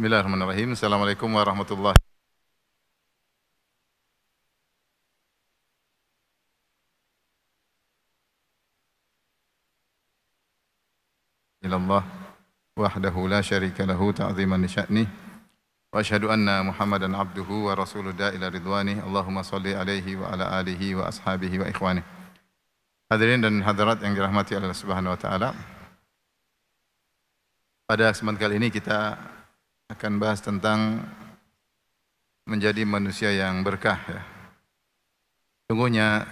Bismillahirrahmanirrahim. Assalamualaikum warahmatullahi wabarakatuh. Wahdahu la syarika lahu ta'ziman li sya'nih. Wa asyhadu anna Muhammadan abduhu wa rasuluhu ila ridwanih. Allahumma salli alaihi wa ala alihi wa ashabihi wa ikhwanih. Hadirin dan hadirat yang dirahmati Allah Subhanahu wa taala. Pada kesempatan kali ini kita akan bahas tentang menjadi manusia yang berkah ya. Sungguhnya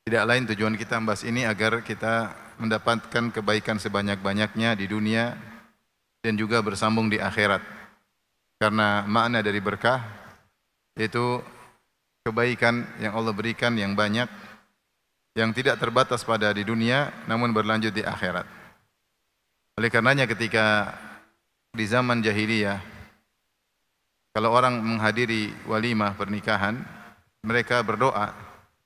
tidak lain tujuan kita membahas ini agar kita mendapatkan kebaikan sebanyak-banyaknya di dunia dan juga bersambung di akhirat. Karena makna dari berkah yaitu kebaikan yang Allah berikan yang banyak, yang tidak terbatas pada di dunia namun berlanjut di akhirat. Oleh karenanya ketika di zaman jahiliyah kalau orang menghadiri walimah pernikahan, mereka berdoa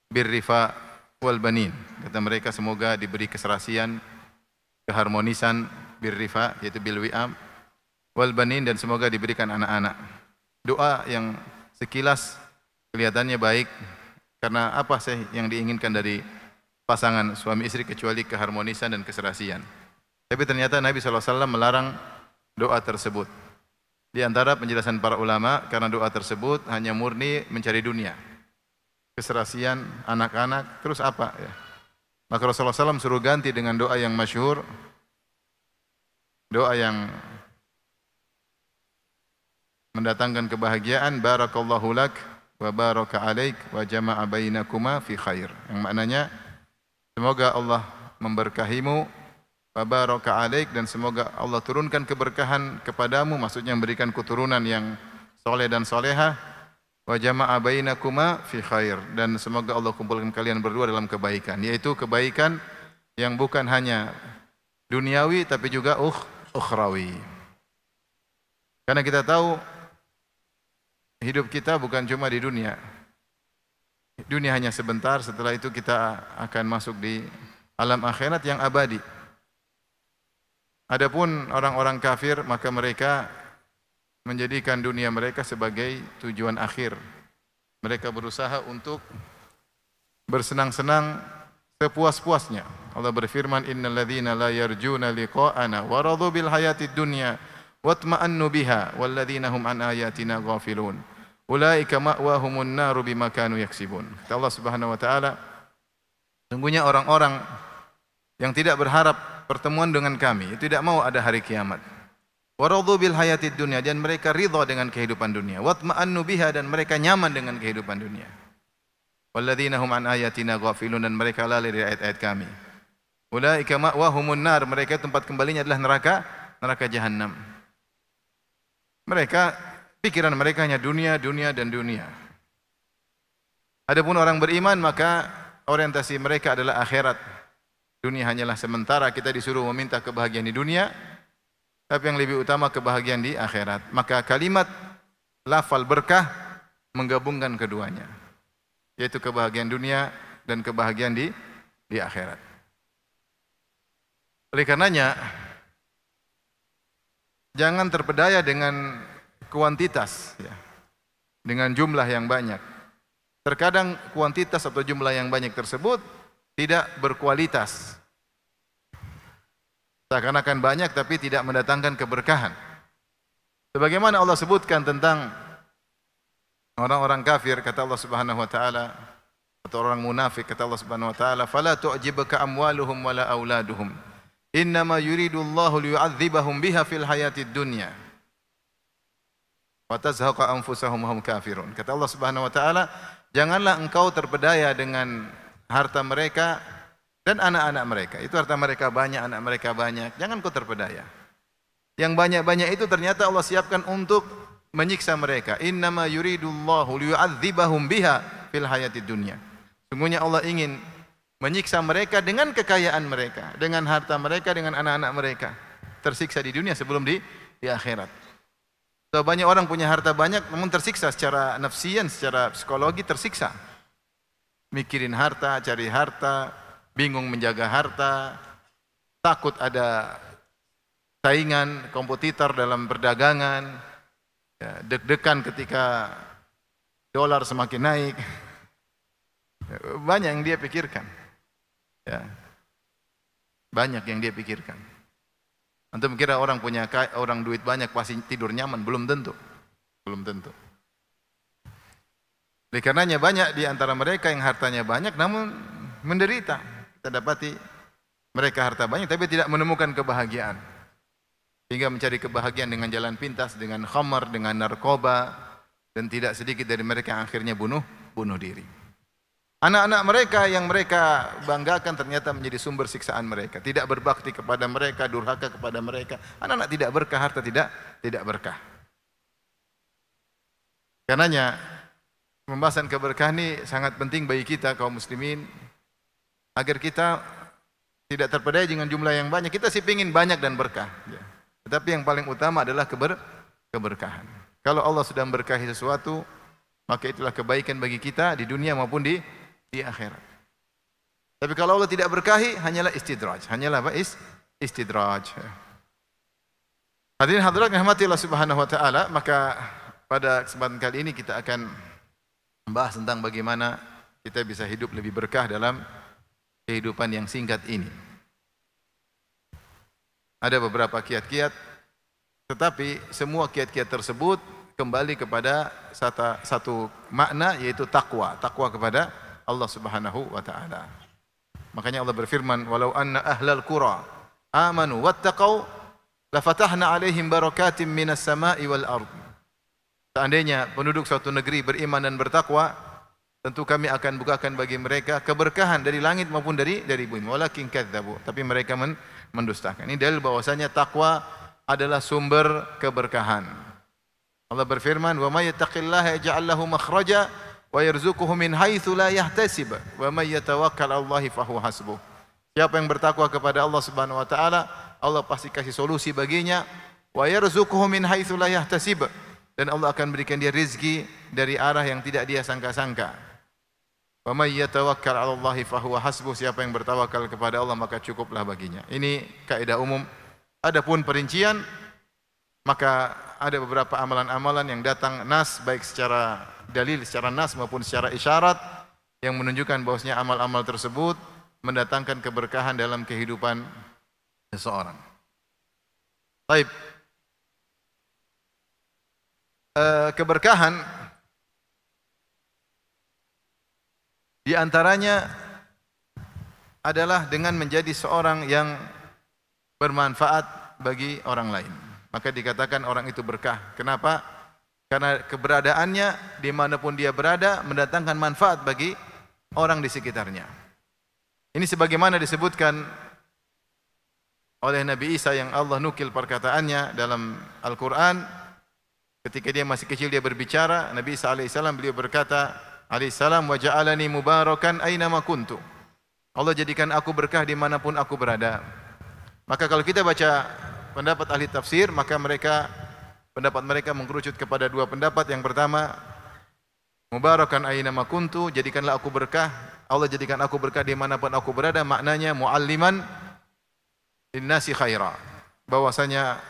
birrifa wal banin. Kata mereka semoga diberi keserasian, keharmonisan birrifa yaitu bil wi'am wal banin, dan semoga diberikan anak-anak. Doa yang sekilas kelihatannya baik karena apa sih yang diinginkan dari pasangan suami istri kecuali keharmonisan dan keserasian. Tapi ternyata Nabi SAW melarang doa tersebut. Di antara penjelasan para ulama, karena doa tersebut hanya murni mencari dunia, keserasian, anak-anak, terus apa ya? Maka Rasulullah SAW suruh ganti dengan doa yang masyhur, doa yang mendatangkan kebahagiaan, barakallahu lak wa baraka alaik wa jama'a bainakuma fi khair. Yang maknanya semoga Allah memberkahimu, wa baraka alaik, dan semoga Allah turunkan keberkahan kepadamu, maksudnya memberikan keturunan yang soleh dan solehah, wa jama'a bainakuma fi khair, dan semoga Allah kumpulkan kalian berdua dalam kebaikan, yaitu kebaikan yang bukan hanya duniawi tapi juga ukhrawi. Karena kita tahu hidup kita bukan cuma di dunia. Dunia hanya sebentar, setelah itu kita akan masuk di alam akhirat yang abadi. Adapun orang-orang kafir, maka mereka menjadikan dunia mereka sebagai tujuan akhir. Mereka berusaha untuk bersenang-senang sepuas-puasnya. Allah berfirman, innal ladzina la yarjuna liqa'ana wa radu bil hayatid dunya watma'annu biha wal ladzina hum an ayatina ghafilun ulaika ma'wahumun naru bima kanu yaksibun. Kata Allah Subhanahu wa taala, sungguhnya orang-orang yang tidak berharap pertemuan dengan kami, tidak mau ada hari kiamat. Waradhu bil hayatid dunya, dan mereka ridha dengan kehidupan dunia. Watma'annu biha, dan mereka nyaman dengan kehidupan dunia. Walladzina hum an ayatina ghafilun, dan mereka lalai dari ayat-ayat kami. Ulaika ma'wahumun nar, mereka tempat kembalinya adalah neraka jahanam. Mereka pikiran mereka hanya dunia, dunia dan dunia. Adapun orang beriman maka orientasi mereka adalah akhirat. Dunia hanyalah sementara, kita disuruh meminta kebahagiaan di dunia, tapi yang lebih utama kebahagiaan di akhirat. Maka kalimat lafal berkah menggabungkan keduanya, yaitu kebahagiaan dunia dan kebahagiaan di akhirat. Oleh karenanya, jangan terpedaya dengan kuantitas, ya, dengan jumlah yang banyak. Terkadang kuantitas atau jumlah yang banyak tersebut tidak berkualitas. Seakan-akan banyak tapi tidak mendatangkan keberkahan. Sebagaimana Allah sebutkan tentang orang-orang kafir, kata Allah Subhanahu wa taala, atau orang munafik, kata Allah Subhanahu wa taala, "Fala tu'jibuka amwaluhum wala auladuhum. Innama yuridullahu liyu'adzibahum biha fil hayatid dunya. Wa tazhaqa anfusahum hum kafirun." Kata Allah Subhanahu wa taala, janganlah engkau terpedaya dengan harta mereka dan anak-anak mereka. Itu harta mereka banyak, anak mereka banyak. Jangan kau terpedaya. Yang banyak-banyak itu ternyata Allah siapkan untuk menyiksa mereka. Innama yuridullahu liyu'adzibahum biha fil hayatid dunya. Sungguhnya Allah ingin menyiksa mereka dengan kekayaan mereka, dengan harta mereka, dengan anak-anak mereka. Tersiksa di dunia sebelum di akhirat. So, banyak orang punya harta banyak namun tersiksa secara nafsian, secara psikologi tersiksa. Mikirin harta, cari harta, bingung menjaga harta, takut ada saingan, kompetitor dalam perdagangan, Ya, deg-degan ketika dolar semakin naik. Banyak yang dia pikirkan. Ya. Banyak yang dia pikirkan. Antum kira orang orang duit banyak pasti tidur nyaman? Belum tentu. Belum tentu. Oleh karenanya banyak di antara mereka yang hartanya banyak namun menderita. Kita dapati mereka harta banyak tapi tidak menemukan kebahagiaan. Hingga mencari kebahagiaan dengan jalan pintas, dengan khamar, dengan narkoba, dan tidak sedikit dari mereka yang akhirnya bunuh diri. Anak-anak mereka yang mereka banggakan ternyata menjadi sumber siksaan mereka. Tidak berbakti kepada mereka, durhaka kepada mereka. Anak-anak tidak berkah, harta tidak berkah. Karenanya pembahasan keberkahan ini sangat penting bagi kita kaum muslimin agar kita tidak terpedaya dengan jumlah yang banyak. Kita sih ingin banyak dan berkah. Ya. Tetapi yang paling utama adalah keberkahan. Kalau Allah sudah memberkahi sesuatu, maka itulah kebaikan bagi kita di dunia maupun di akhirat. Tapi kalau Allah tidak berkahi, hanyalah istidraj. Hanyalah apa? Istidraj. Hadirin hadirat yang dirahmati Allah Subhanahu wa taala, maka pada kesempatan kali ini kita akan membahas tentang bagaimana kita bisa hidup lebih berkah dalam kehidupan yang singkat ini. Ada beberapa kiat-kiat, tetapi semua kiat-kiat tersebut kembali kepada satu makna, yaitu takwa. Takwa kepada Allah Subhanahu wa taala. Makanya Allah berfirman, "Walau anna ahlal qura amanu wattaqau lafatahna 'alaihim barakatim minas sama'i wal ard." Seandainya penduduk suatu negeri beriman dan bertakwa, tentu kami akan bukakan bagi mereka keberkahan dari langit maupun dari bumi. Walakin kadzabu, tapi mereka mendustakan. Ini dalil bahwasanya takwa adalah sumber keberkahan. Allah berfirman, "Wa may yattaqillaha yaj'al lahu makhraja wa yarzuquhu min haitsu la yahtasib wa may yatawakkal 'alallahi fahuwa hasbuh." Siapa yang bertakwa kepada Allah Subhanahu wa taala, Allah pasti kasih solusi baginya. Wa yarzuquhu min haitsu la yahtasib, dan Allah akan berikan dia rezeki dari arah yang tidak dia sangka-sangka. Wa may yatawakkal 'alallahi fahuwa hasbuh, siapa yang bertawakal kepada Allah maka cukuplah baginya. Ini kaidah umum. Adapun perincian, maka ada beberapa amalan-amalan yang datang nas, baik secara dalil, secara nas maupun secara isyarat, yang menunjukkan bahwasanya amal-amal tersebut mendatangkan keberkahan dalam kehidupan seseorang. Baik. Keberkahan di antaranya adalah dengan menjadi seorang yang bermanfaat bagi orang lain. Maka dikatakan orang itu berkah. Kenapa? Karena keberadaannya dimanapun dia berada mendatangkan manfaat bagi orang di sekitarnya. Ini sebagaimana disebutkan oleh Nabi Isa yang Allah nukil perkataannya dalam Al-Quran. Ketika dia masih kecil dia berbicara, Nabi Isa alaihissalam beliau berkata, alaihissalam, "Wa ja'alani mubarakan aynama kuntu." Allah jadikan aku berkah dimanapun aku berada. Maka kalau kita baca pendapat ahli tafsir, maka pendapat mereka mengerucut kepada dua pendapat. Yang pertama, mubarakan aynama kuntu, jadikanlah aku berkah. Allah jadikan aku berkah dimanapun aku berada, maknanya mualliman linnasi khaira, bahwasanya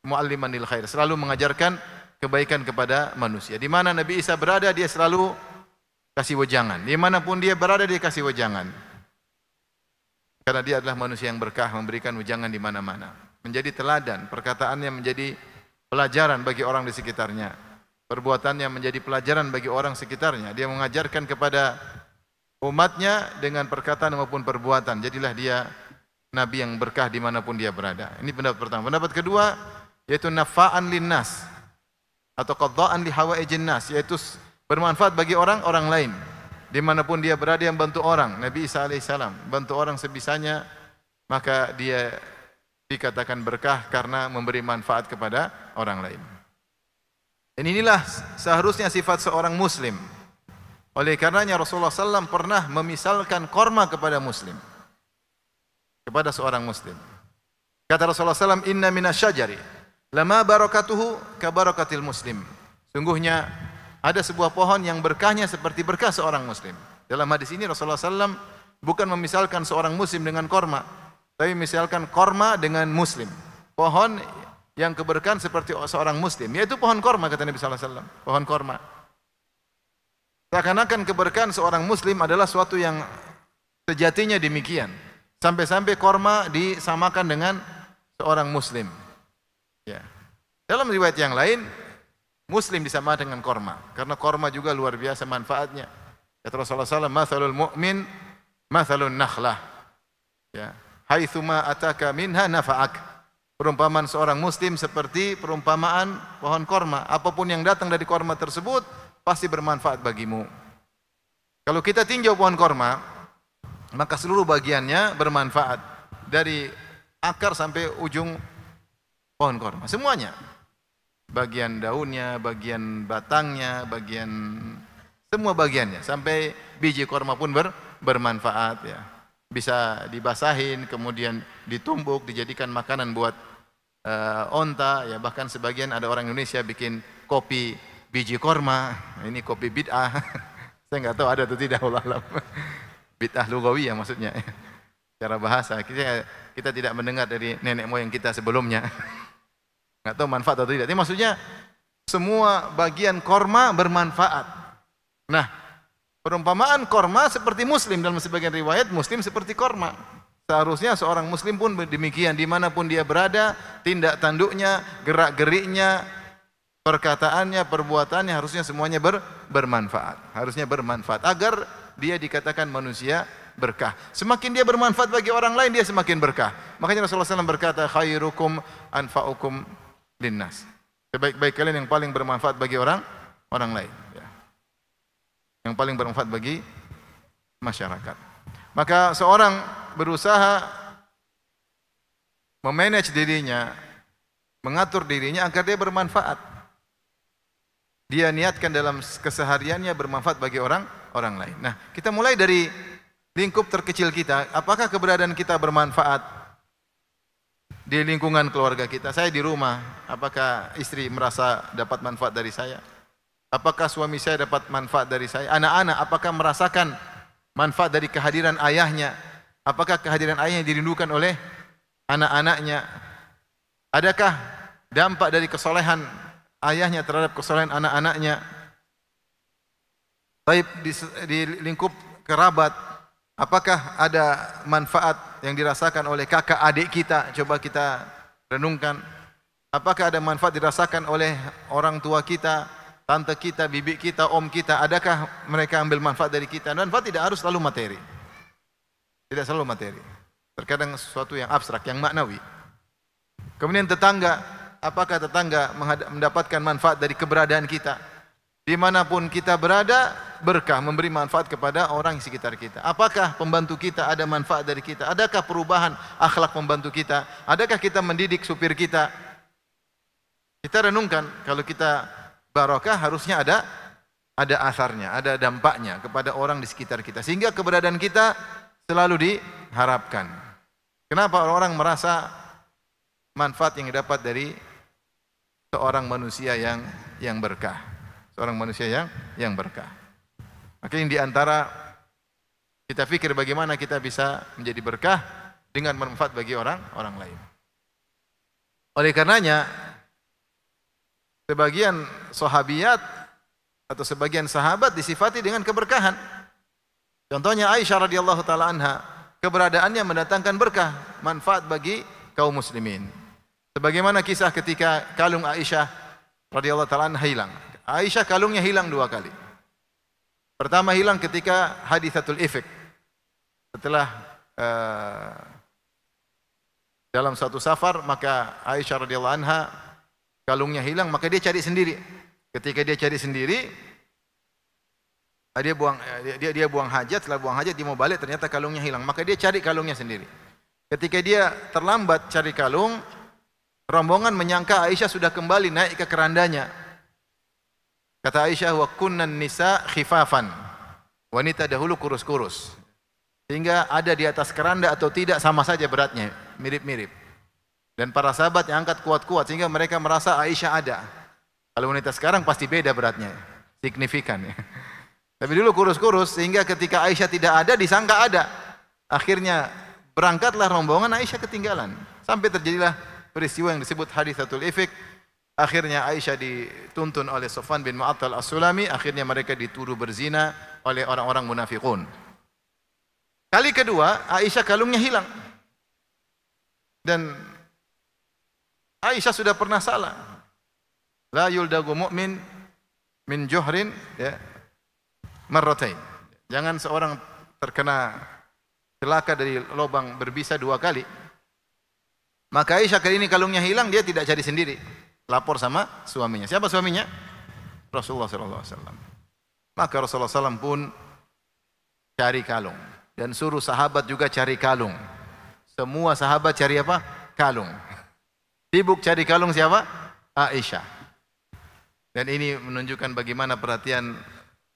mualliman lil khair, selalu mengajarkan kebaikan kepada manusia. Di mana Nabi Isa berada, dia selalu kasih wejangan. Dimanapun dia berada, dia kasih wejangan. Karena dia adalah manusia yang berkah, memberikan wejangan di mana-mana. Menjadi teladan, perkataannya menjadi pelajaran bagi orang di sekitarnya. Perbuatannya menjadi pelajaran bagi orang sekitarnya. Dia mengajarkan kepada umatnya dengan perkataan maupun perbuatan. Jadilah dia Nabi yang berkah dimanapun dia berada. Ini pendapat pertama. Pendapat kedua, yaitu nafa'an linnas, atau qadha'an li hawaijin nas, yaitu bermanfaat bagi orang lain. Dimanapun dia berada, yang bantu orang. Nabi Isa alaihissalam bantu orang sebisanya, maka dia dikatakan berkah karena memberi manfaat kepada orang lain. Dan inilah seharusnya sifat seorang muslim. Oleh karenanya Rasulullah SAW pernah memisalkan korma kepada muslim, kepada seorang muslim. Kata Rasulullah SAW, "Inna minasyajari lama barakatuhu ka barakatil muslim." Sungguhnya ada sebuah pohon yang berkahnya seperti berkah seorang muslim. Dalam hadis ini Rasulullah SAW bukan memisalkan seorang muslim dengan korma, tapi misalkan korma dengan muslim. Pohon yang keberkahan seperti seorang muslim, yaitu pohon korma, kata Nabi sallallahu alaihi wasallam, pohon korma. Seakan-akan keberkahan seorang muslim adalah suatu yang sejatinya demikian. Sampai-sampai korma disamakan dengan seorang muslim. Ya. Dalam riwayat yang lain, muslim disamakan dengan korma, karena korma juga luar biasa manfaatnya. Kata Rasulullah SAW, "Mathalul mu'min, mathalun nakhlah." Ya. Haitsuma ataka minha nafa'ak. Perumpamaan seorang muslim seperti perumpamaan pohon korma. Apapun yang datang dari korma tersebut pasti bermanfaat bagimu. Kalau kita tinjau pohon korma, maka seluruh bagiannya bermanfaat, dari akar sampai ujung pohon korma, semuanya. Bagian daunnya, bagian batangnya, semua bagiannya, sampai biji korma pun bermanfaat ya. Bisa dibasahin, kemudian ditumbuk, dijadikan makanan buat onta ya. Bahkan sebagian ada orang Indonesia bikin kopi biji korma. Ini kopi bid'ah. Saya nggak tahu ada atau tidak, wallah. Bid'ah lugawiyah maksudnya. Cara bahasa kita tidak mendengar dari nenek moyang kita sebelumnya. Nggak tahu manfaat atau tidak. Tapi maksudnya semua bagian korma bermanfaat. Nah, perumpamaan korma seperti muslim, dalam sebagian riwayat muslim seperti korma. Seharusnya seorang muslim pun demikian, dimanapun dia berada, tindak tanduknya, gerak-geriknya, perkataannya, perbuatannya harusnya semuanya bermanfaat. Harusnya bermanfaat agar dia dikatakan manusia berkah. Semakin dia bermanfaat bagi orang lain, dia semakin berkah. Makanya Rasulullah SAW berkata, "Khairukum anfa'ukum linnas." Sebaik-baik kalian yang paling bermanfaat bagi orang lain. Ya. Yang paling bermanfaat bagi masyarakat. Maka seorang berusaha memanage dirinya, mengatur dirinya agar dia bermanfaat. Dia niatkan dalam kesehariannya bermanfaat bagi orang lain. Nah, kita mulai dari lingkup terkecil kita. Apakah keberadaan kita bermanfaat di lingkungan keluarga kita? Saya di rumah, apakah istri merasa dapat manfaat dari saya? Apakah suami saya dapat manfaat dari saya? Anak-anak, apakah merasakan manfaat dari kehadiran ayahnya? Apakah kehadiran ayahnya dirindukan oleh anak-anaknya? Adakah dampak dari kesolehan ayahnya terhadap kesolehan anak-anaknya? Baik di lingkup kerabat, apakah ada manfaat yang dirasakan oleh kakak adik kita? Coba kita renungkan. Apakah ada manfaat dirasakan oleh orang tua kita, tante kita, bibi kita, om kita? Adakah mereka ambil manfaat dari kita? Manfaat tidak harus selalu materi. Tidak selalu materi. Terkadang sesuatu yang abstrak, yang maknawi. Kemudian tetangga, apakah tetangga mendapatkan manfaat dari keberadaan kita? Dimanapun kita berada, berkah, memberi manfaat kepada orang di sekitar kita. Apakah pembantu kita ada manfaat dari kita? Adakah perubahan akhlak pembantu kita? Adakah kita mendidik supir kita? Kita renungkan, kalau kita barokah harusnya ada asarnya, ada dampaknya kepada orang di sekitar kita. Sehingga keberadaan kita selalu diharapkan. Kenapa orang-orang merasa manfaat yang didapat dari seorang manusia yang berkah, seorang manusia yang berkah. Maka ini diantara kita pikir bagaimana kita bisa menjadi berkah dengan bermanfaat bagi orang lain. Oleh karenanya, sebagian sahabiyat atau sebagian sahabat disifati dengan keberkahan. Contohnya Aisyah radhiyallahu taala anha, keberadaannya mendatangkan berkah, manfaat bagi kaum muslimin. Sebagaimana kisah ketika kalung Aisyah radhiyallahu taala anha hilang. Aisyah kalungnya hilang 2 kali. Pertama hilang ketika haditsatul ifk. Setelah dalam satu safar, maka Aisyah radhiyallahu anha kalungnya hilang, maka dia cari sendiri. Ketika dia cari sendiri, dia buang hajat, setelah buang hajat dia mau balik, ternyata kalungnya hilang, maka dia cari kalungnya sendiri. Ketika dia terlambat cari kalung, rombongan menyangka Aisyah sudah kembali naik ke kerandanya. Kata Aisyah, wa kunnan nisa khifafan. Wanita dahulu kurus-kurus. Sehingga ada di atas keranda atau tidak sama saja beratnya, mirip-mirip. Dan para sahabat yang angkat kuat-kuat sehingga mereka merasa Aisyah ada. Kalau wanita sekarang pasti beda beratnya, signifikan ya. Tapi dulu kurus-kurus sehingga ketika Aisyah tidak ada disangka ada. Akhirnya berangkatlah rombongan, Aisyah ketinggalan. Sampai terjadilah peristiwa yang disebut haditsatul ifk. Akhirnya Aisyah dituntun oleh Safwan bin Mu'attal As-Sulami, akhirnya mereka dituduh berzina oleh orang-orang munafikun. Kali kedua, Aisyah kalungnya hilang. Dan Aisyah sudah pernah salah. La yuldagu mu'min min juhrin ya marratain. Jangan seorang terkena celaka dari lubang berbisa 2 kali. Maka Aisyah kali ini kalungnya hilang, dia tidak cari sendiri. Lapor sama suaminya. Siapa suaminya? Rasulullah SAW. Maka Rasulullah SAW pun cari kalung. Dan suruh sahabat juga cari kalung. Semua sahabat cari apa? Kalung. Sibuk cari kalung siapa? Aisyah. Dan ini menunjukkan bagaimana perhatian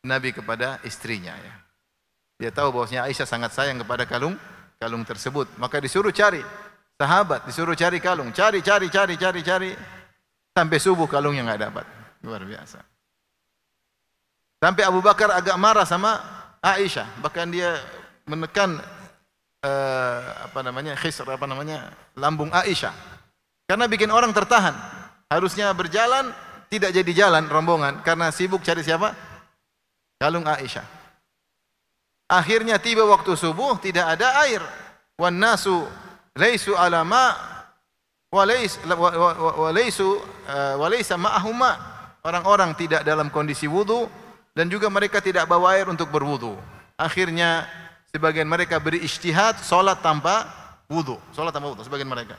Nabi kepada istrinya. Ya. Dia tahu bahwasanya Aisyah sangat sayang kepada kalung tersebut. Maka disuruh cari. Sahabat disuruh cari kalung. Cari. Sampai subuh kalungnya nggak dapat. Luar biasa. Sampai Abu Bakar agak marah sama Aisyah. Bahkan dia menekan lambung Aisyah. Karena bikin orang tertahan. Harusnya berjalan, tidak jadi jalan rombongan. Karena sibuk cari siapa? Kalung Aisyah. Akhirnya tiba waktu subuh, tidak ada air. Wan nasu laisu ala ma' walaysa ma'ahuma. Orang-orang tidak dalam kondisi wudu dan juga mereka tidak bawa air untuk berwudu. Akhirnya sebagian mereka beri ijtihad salat tanpa wudu. Sebagian mereka.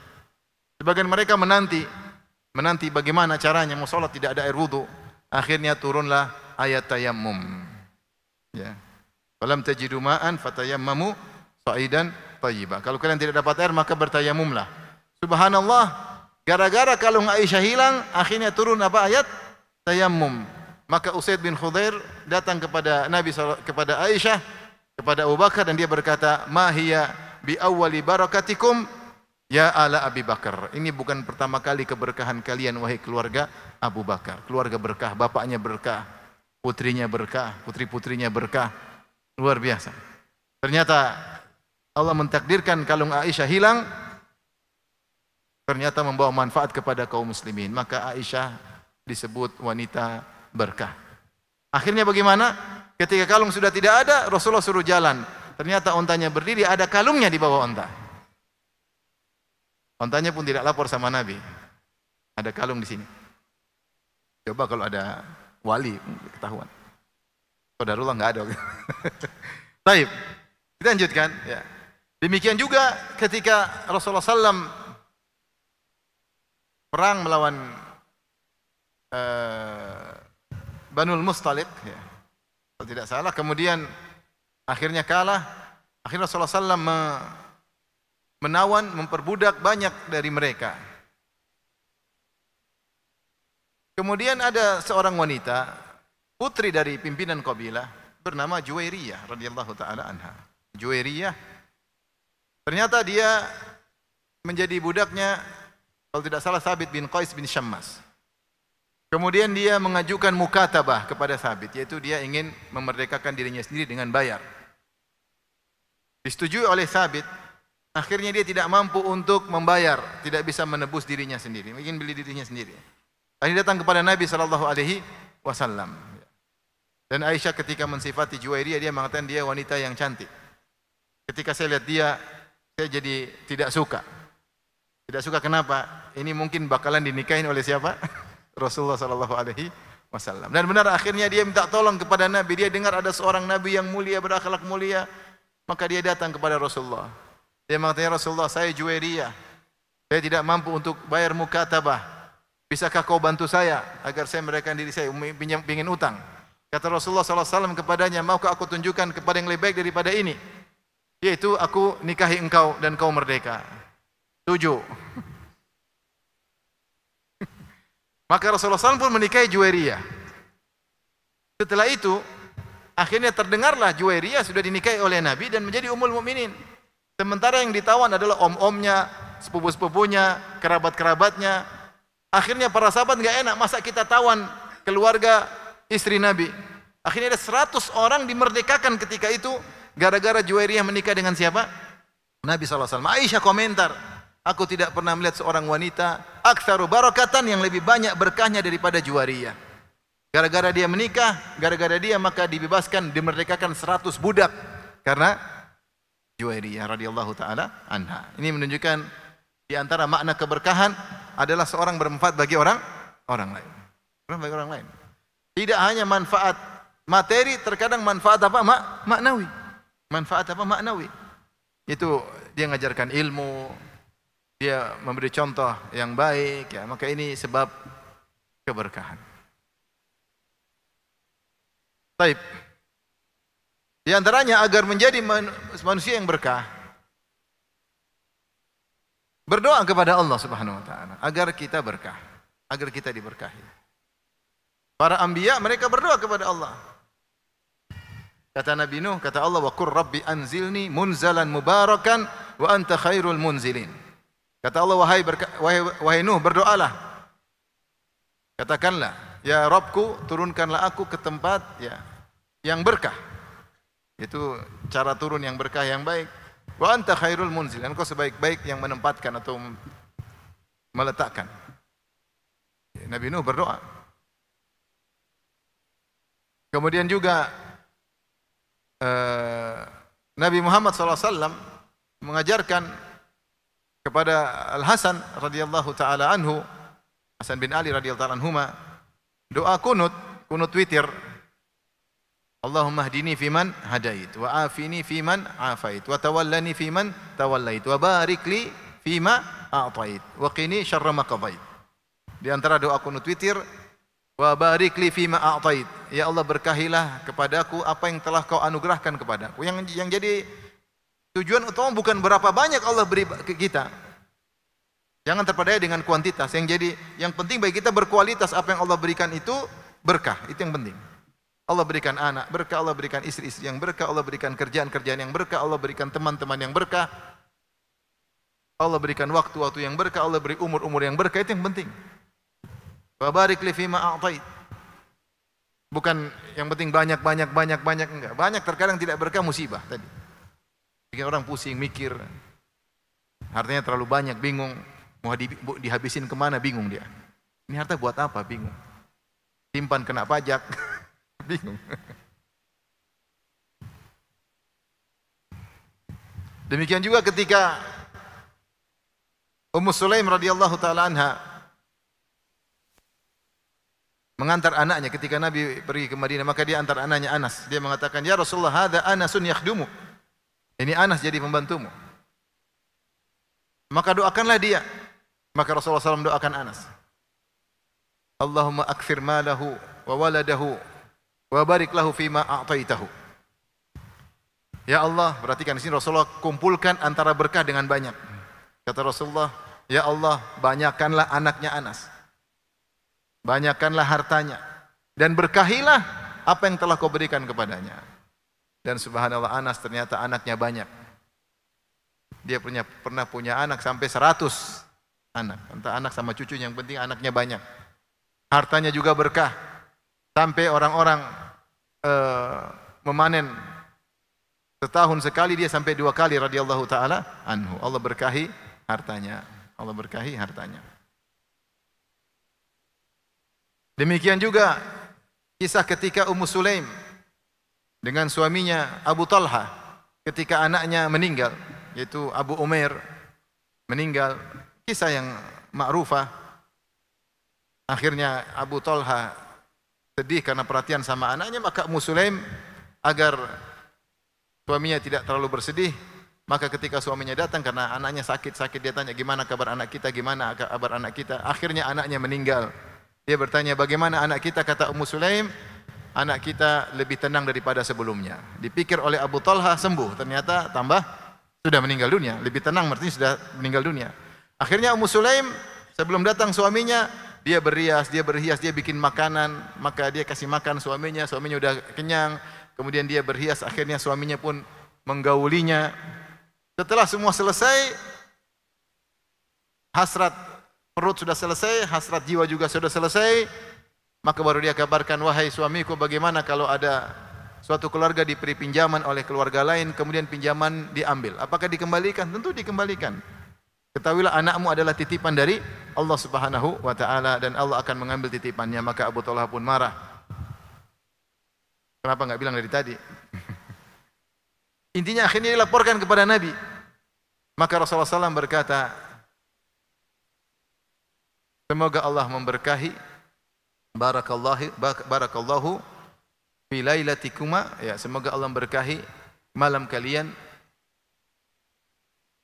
Sebagian mereka menanti bagaimana caranya mau salat tidak ada air wudu. Akhirnya turunlah ayat tayammum. Ya. Falam tajidu ma'an fatayammamu sa'idan thayyiba. Kalau kalian tidak dapat air maka bertayamumlah. Subhanallah, gara-gara kalung Aisyah hilang, akhirnya turun apa ayat? Tayammum. Maka Usaid bin Khudair datang kepada kepada Aisyah, kepada Abu Bakar, dan dia berkata, "Ma hiya bi awwali barakatikum ya ala Abi Bakar." Ini bukan pertama kali keberkahan kalian wahai keluarga Abu Bakar. Keluarga berkah, bapaknya berkah, putrinya berkah, putri-putrinya berkah. Luar biasa. Ternyata Allah mentakdirkan kalung Aisyah hilang, ternyata membawa manfaat kepada kaum muslimin. Maka Aisyah disebut wanita berkah. Akhirnya bagaimana? Ketika kalung sudah tidak ada, Rasulullah suruh jalan. Ternyata ontanya berdiri, ada kalungnya di bawah onta. Ontanya pun tidak lapor sama Nabi. Ada kalung di sini. Coba kalau ada wali, ketahuan. Qadarullah nggak ada. Baik, kita lanjutkan. Ya. Demikian juga ketika Rasulullah SAW perang melawan Banul Mustaliq, ya. Kalau tidak salah, kemudian akhirnya kalah. Akhirnya Rasulullah SAW menawan, memperbudak banyak dari mereka. Kemudian ada seorang wanita, putri dari pimpinan kabilah, bernama Juwairiyah radhiyallahu taala anha. Juwairiyah, ternyata dia menjadi budaknya, kalau tidak salah, Thabit bin Qais bin Syammas. Kemudian dia mengajukan mukatabah kepada Thabit, yaitu dia ingin memerdekakan dirinya sendiri dengan bayar. Disetujui oleh Thabit. Akhirnya dia tidak mampu untuk membayar, tidak bisa menebus dirinya sendiri, ingin beli dirinya sendiri. Akhirnya datang kepada Nabi SAW. Dan Aisyah ketika mensifati Juwairiyah, dia mengatakan dia wanita yang cantik. Ketika saya lihat dia, saya jadi tidak suka. Tidak suka kenapa? Ini mungkin bakalan dinikahin oleh siapa? Rasulullah SAW. Dan benar akhirnya dia minta tolong kepada Nabi. Dia dengar ada seorang Nabi yang mulia, berakhlak mulia. Maka dia datang kepada Rasulullah. Dia mengatakan, "Ya Rasulullah, saya Juwairiyah. Saya tidak mampu untuk bayar mukatabah. Bisakah kau bantu saya agar saya meredekkan diri saya, ingin utang?" Kata Rasulullah SAW kepadanya, "Maukah aku tunjukkan kepada yang lebih baik daripada ini? Yaitu aku nikahi engkau dan kau merdeka." Setuju. Maka Rasulullah SAW pun menikahi Juwairiyah. Setelah itu, akhirnya terdengarlah Juwairiyah sudah dinikahi oleh Nabi dan menjadi ummul mukminin. Sementara yang ditawan adalah om-omnya, sepupu-sepupunya, kerabat-kerabatnya. Akhirnya para sahabat nggak enak, masa kita tawan keluarga istri Nabi. Akhirnya ada 100 orang dimerdekakan ketika itu gara-gara Juwairiyah menikah dengan siapa? Nabi SAW. Aisyah komentar, Aku tidak pernah melihat seorang wanita aktsaru barakatan yang lebih banyak berkahnya daripada Juwairiyah. Gara-gara dia menikah, gara-gara dia maka dibebaskan, dimerdekakan 100 budak karena Juwairiyah radhiyallahu taala anha. Ini menunjukkan di antara makna keberkahan adalah seorang bermanfaat bagi orang lain. Bagi orang lain. Tidak hanya manfaat materi, terkadang manfaat apa? Maknawi. Manfaat apa? Maknawi. Itu dia mengajarkan ilmu, dia memberi contoh yang baik, ya, maka ini sebab keberkahan. Baik. Di antaranya agar menjadi manusia yang berkah, berdoa kepada Allah Subhanahu wa taala agar kita berkah, agar kita diberkahi. Para anbiya mereka berdoa kepada Allah. Kata Nabi Nuh, kata Allah, wa qur rabbi anzilni munzalan mubarakan wa anta khairul munzilin. Kata Allah, wahai Nuh, berdoalah. Katakanlah, ya Rabbku, turunkanlah aku ke tempat ya yang berkah. Itu cara turun yang berkah yang baik. Wa anta khairul munzilin. Engkau sebaik-baik yang menempatkan atau meletakkan. Nabi Nuh berdoa. Kemudian juga Nabi Muhammad SAW mengajarkan kepada Al-Hasan radhiyallahu taala anhu, Hasan bin Ali radhiyallahu taala anhuma, doa kunut witir. Allahumma hdini fiman hadait wa afini fiman afait wa tawallani fiman tawallait wa barik li fima a'tait wa qini syarra ma qadait. Di antara doa kunut witir, wa barik li fima a'tait, ya Allah berkahilah kepadaku apa yang telah kau anugerahkan kepadaku. Yang jadi tujuan utama bukan berapa banyak Allah beri ke kita. Jangan terpedaya dengan kuantitas. Yang penting bagi kita berkualitas, apa yang Allah berikan itu berkah, itu yang penting. Allah berikan anak berkah, Allah berikan istri-istri yang berkah, Allah berikan kerjaan-kerjaan yang berkah, Allah berikan teman-teman yang berkah, Allah berikan waktu-waktu yang berkah, Allah beri umur-umur yang berkah, itu yang penting. Wa barik li fima a'tait. Bukan yang penting banyak enggak. Banyak terkadang tidak berkah, musibah tadi. Bikin orang pusing mikir. Hartanya terlalu banyak, bingung mau dihabisin kemana, bingung dia. Ini harta buat apa, bingung. Simpan kena pajak, bingung. Demikian juga ketika Ummu Sulaim radhiyallahu taala anha mengantar anaknya ketika Nabi pergi ke Madinah, maka dia antar anaknya Anas. Dia mengatakan, "Ya Rasulullah, hadza Anasun yakhdumu." Ini Anas jadi pembantumu. Maka doakanlah dia. Maka Rasulullah SAW doakan Anas. Allahumma akthir malahu wa waladahu wa barik lahu fima a'taitahu. Ya Allah, perhatikan di sini Rasulullah kumpulkan antara berkah dengan banyak. Kata Rasulullah, ya Allah, banyakkanlah anaknya Anas. Banyakkanlah hartanya dan berkahilah apa yang telah kau berikan kepadanya. Dan subhanallah, Anas ternyata anaknya banyak. Dia pernah punya anak sampai 100 anak. Entah anak sama cucu, yang penting anaknya banyak. Hartanya juga berkah. Sampai orang-orang memanen setahun sekali, dia sampai 2 kali radhiyallahu taala anhu. Allah berkahi hartanya. Allah berkahi hartanya. Demikian juga kisah ketika Ummu Sulaim dengan suaminya Abu Talha ketika anaknya meninggal, yaitu Abu Umair meninggal. Kisah yang ma'rufah. Akhirnya Abu Talha sedih karena perhatian sama anaknya, maka Ummu Sulaim agar suaminya tidak terlalu bersedih, maka ketika suaminya datang karena anaknya sakit, dia tanya, gimana kabar anak kita, gimana kabar anak kita. Akhirnya anaknya meninggal. Dia bertanya, bagaimana anak kita? Kata Ummu Sulaim, anak kita lebih tenang daripada sebelumnya. Dipikir oleh Abu Talha sembuh, ternyata tambah sudah meninggal dunia. Lebih tenang artinya sudah meninggal dunia. Akhirnya Ummu Sulaim sebelum datang suaminya, dia berhias, dia bikin makanan, maka dia kasih makan suaminya udah kenyang, kemudian dia berhias, akhirnya suaminya pun menggaulinya. Setelah semua selesai, hasrat perut sudah selesai, hasrat jiwa juga sudah selesai, maka baru dia kabarkan, wahai suamiku, bagaimana kalau ada suatu keluarga diberi pinjaman oleh keluarga lain, kemudian pinjaman diambil, apakah dikembalikan? Tentu dikembalikan. Ketahuilah anakmu adalah titipan dari Allah Subhanahu wa taala dan Allah akan mengambil titipannya. Maka Abu Talha pun marah. Kenapa enggak bilang dari tadi? Intinya akhirnya dilaporkan kepada Nabi. Maka Rasulullah SAW berkata, semoga Allah memberkahi barakallahu fi lailatikuma, ya, semoga Allah memberkahi malam kalian